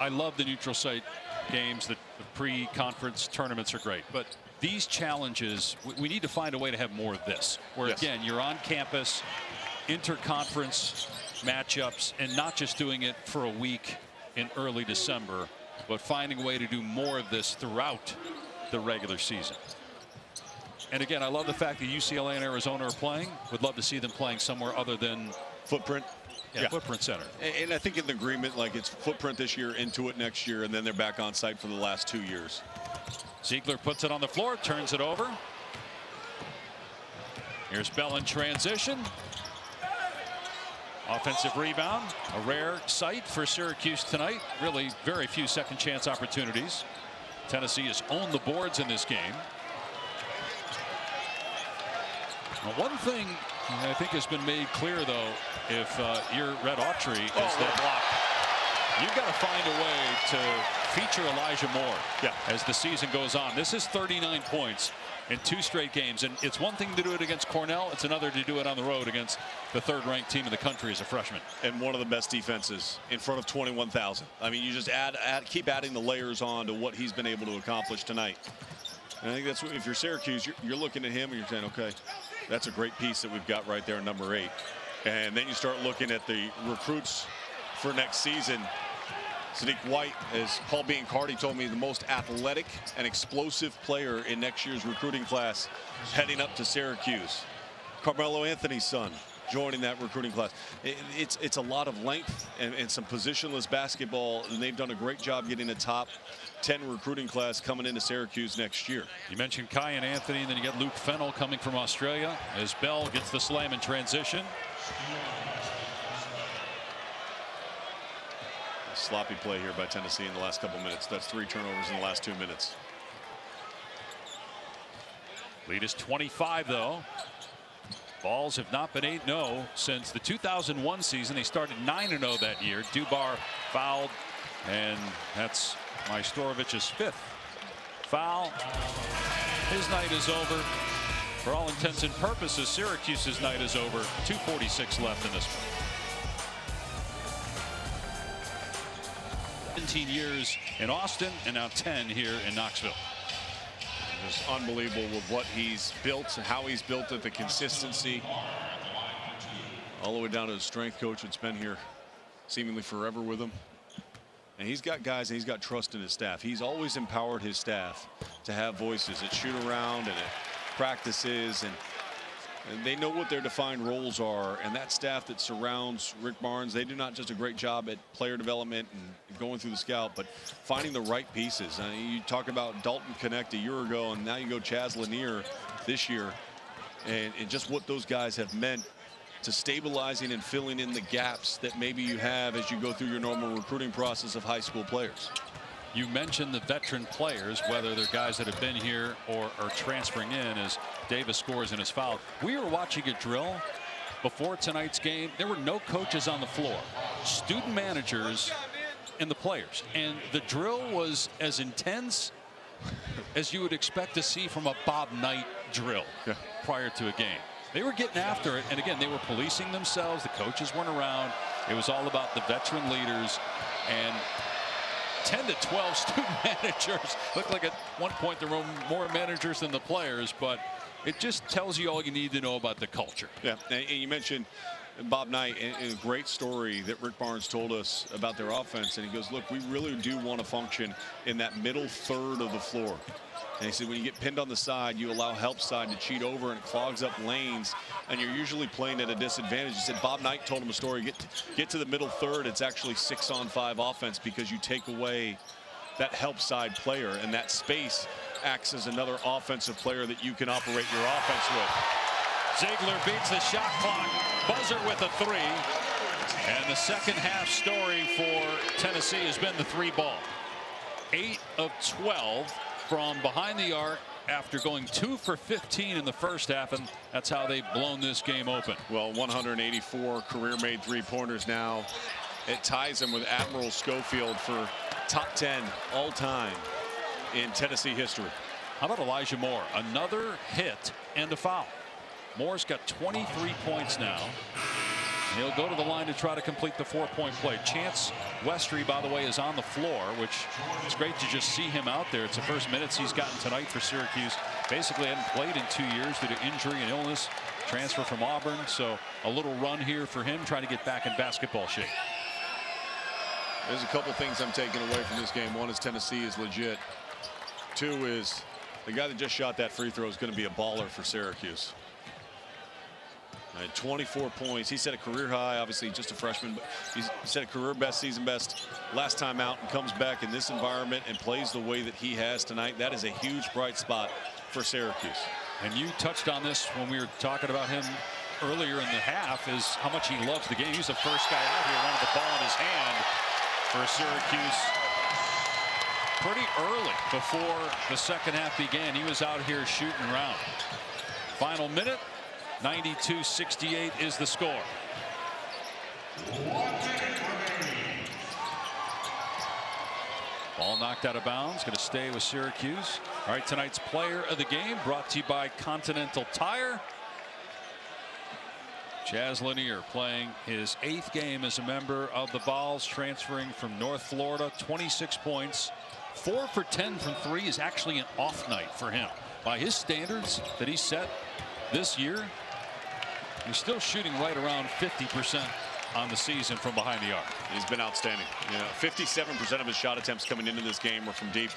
love the neutral site games. The pre-conference tournaments are great, but these challenges, we need to find a way to have more of this, where again, you're on campus, interconference matchups, and not just doing it for a week in early December, but finding a way to do more of this throughout the regular season. And again, I love the fact that UCLA and Arizona are playing. Would love to see them playing somewhere other than Footprint. Footprint Center. And I think in the agreement, like, it's Footprint this year, Intuit next year, and then they're back on site for the last 2 years. Ziegler puts it on the floor, turns it over. Here's Bell in transition. Offensive rebound, a rare sight for Syracuse tonight. Really very few second chance opportunities. Tennessee has owned the boards in this game. Now, one thing I think has been made clear, though, if you're Red Autry, is that you've got to find a way to feature Elijah Moore as the season goes on. This is 39 points. in 2 straight games. And it's one thing to do it against Cornell. It's another to do it on the road against the 3rd-ranked team in the country as a freshman. And one of the best defenses in front of 21,000. I mean, you just keep adding the layers on to what he's been able to accomplish tonight. And I think that's what, if you're Syracuse, you're looking at him and you're saying, okay, that's a great piece that we've got right there in number 8. And then you start looking at the recruits for next season. Sadiq White, as Paul Biancardi told me, the most athletic and explosive player in next year's recruiting class heading up to Syracuse. Carmelo Anthony's son joining that recruiting class. It's a lot of length and some positionless basketball, and they've done a great job getting a top 10 recruiting class coming into Syracuse next year. You mentioned Kai and Anthony, and then you get Luke Fennell coming from Australia as Bell gets the slam in transition. Sloppy play here by Tennessee in the last couple minutes. That's 3 turnovers in the last 2 minutes. Lead is 25, though. Balls have not been 8-0 since the 2001 season. They started 9-0 that year. Dubar fouled, and that's Majstorovich's 5th foul. His night is over. For all intents and purposes, Syracuse's night is over. 2:46 left in this one. 17 years in Austin and now 10 here in Knoxville. Just unbelievable with what he's built, how he's built it, the consistency. All the way down to his strength coach that's been here seemingly forever with him. And he's got guys and he's got trust in his staff. He's always empowered his staff to have voices at shoot around and at practices, and they know what their defined roles are. And that staff that surrounds Rick Barnes, they do not just a great job at player development and going through the scout, but finding the right pieces. You talk about Dalton Connect a year ago, and now you go Chaz Lanier this year, and just what those guys have meant to stabilizing and filling in the gaps that maybe you have as you go through your normal recruiting process of high school players. You mentioned the veteran players, whether they're guys that have been here or are transferring in, as Davis scores and is fouled. We were watching a drill before tonight's game. There were no coaches on the floor, student managers and the players. And the drill was as intense as you would expect to see from a Bob Knight drill prior to a game. They were getting after it, and again, they were policing themselves. The coaches weren't around. It was all about the veteran leaders, and 10 to 12 student managers. Looked like at one point there were more managers than the players, but it just tells you all you need to know about the culture. Yeah, and you mentioned Bob Knight, and a great story that Rick Barnes told us about their offense, and he goes, look, we really do want to function in that middle third of the floor. And he said, when you get pinned on the side, you allow help side to cheat over, and it clogs up lanes, and you're usually playing at a disadvantage. He said Bob Knight told him a story. Get to the middle third, it's actually 6-on-5 offense because you take away that help side player, and that space acts as another offensive player that you can operate your offense with. Ziegler beats the shot clock. Buzzer with a 3. And the second half story for Tennessee has been the 3-ball. 8 of 12 from behind the arc after going 2 for 15 in the first half, and that's how they've blown this game open. Well, 184 career-made three-pointers now. It ties him with Admiral Schofield for top 10 all-time in Tennessee history. How about Elijah Moore? Another hit and a foul. Moore's got 23 points now. He'll go to the line to try to complete the 4-point play. Chance Westry, by the way, is on the floor, which it's great to just see him out there. It's the first minutes he's gotten tonight for Syracuse. Basically hadn't played in 2 years due to injury and illness. Transfer from Auburn, so a little run here for him, trying to get back in basketball shape. There's a couple things I'm taking away from this game. One is Tennessee is legit. 2 is the guy that just shot that free throw is going to be a baller for Syracuse. 24 points. He set a career high, obviously just a freshman, but he set a career best, season best last time out, and comes back in this environment and plays the way that he has tonight. That is a huge bright spot for Syracuse. And you touched on this when we were talking about him earlier in the half, is how much he loves the game. He's the first guy out here wanted the ball in his hand for Syracuse pretty early before the second half began. He was out here shooting around. Final minute. 92-68 is the score. Ball knocked out of bounds. Going to stay with Syracuse. All right, tonight's player of the game brought to you by Continental Tire. Chaz Lanier playing his 8th game as a member of the Vols, transferring from North Florida. 26 points, 4 for 10 from 3 is actually an off night for him. By his standards that he set this year, he's still shooting right around 50% on the season from behind the arc. He's been outstanding. 57% of his shot attempts coming into this game were from deep.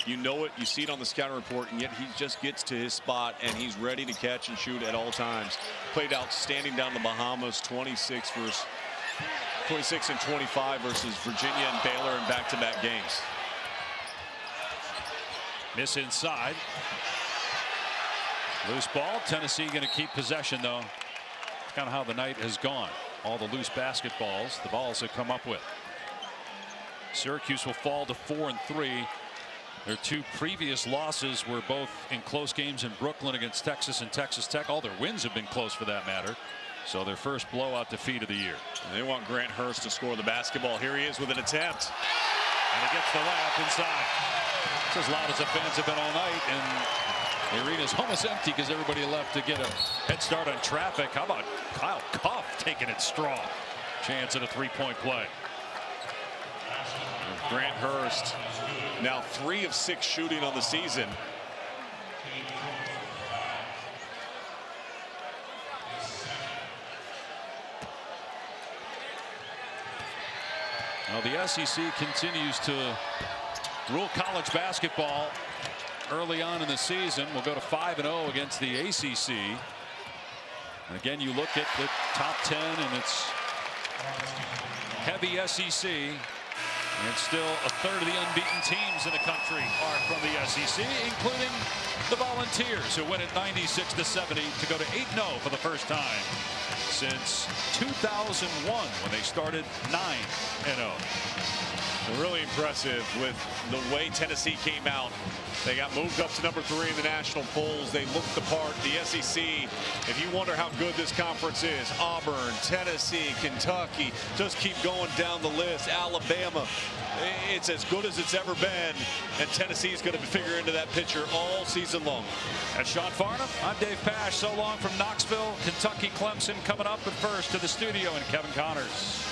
You know it, you see it on the scouting report, and yet he just gets to his spot and he's ready to catch and shoot at all times. Played outstanding down the Bahamas, 26 and 25 versus Virginia and Baylor in back-to-back games. Miss inside. Loose ball. Tennessee going to keep possession, though. That's kind of how the night has gone. All the loose basketballs the Vols have come up with. Syracuse will fall to 4-3. Their 2 previous losses were both in close games in Brooklyn against Texas and Texas Tech. All their wins have been close for that matter. So their first blowout defeat of the year. And they want Grant Hurst to score the basketball. Here he is with an attempt. And he gets the layup inside. It's as loud as the fans have been all night. And the arena's almost empty because everybody left to get a head start on traffic. How about Kyle Koff taking it strong? Chance at a 3-point play. Grant Hurst now 3 of 6 shooting on the season. Well, the SEC continues to rule college basketball early on in the season. We'll go to 5-0 against the ACC. And again, you look at the top 10 and it's heavy SEC. And it's still a third of the unbeaten teams in the country are from the SEC, including the Volunteers, who win at 96-70 to go to 8-0 for the first time since 2001 when they started 9-0. Really impressive with the way Tennessee came out. They got moved up to number 3 in the national polls. They looked the part. The SEC, if you wonder how good this conference is, Auburn, Tennessee, Kentucky, just keep going down the list. Alabama, it's as good as it's ever been. And Tennessee's going to figure into that picture all season long. That's Sean Farnham. I'm Dave Pasch. So long from Knoxville, Kentucky. Clemson coming up, but first to the studio and Kevin Connors.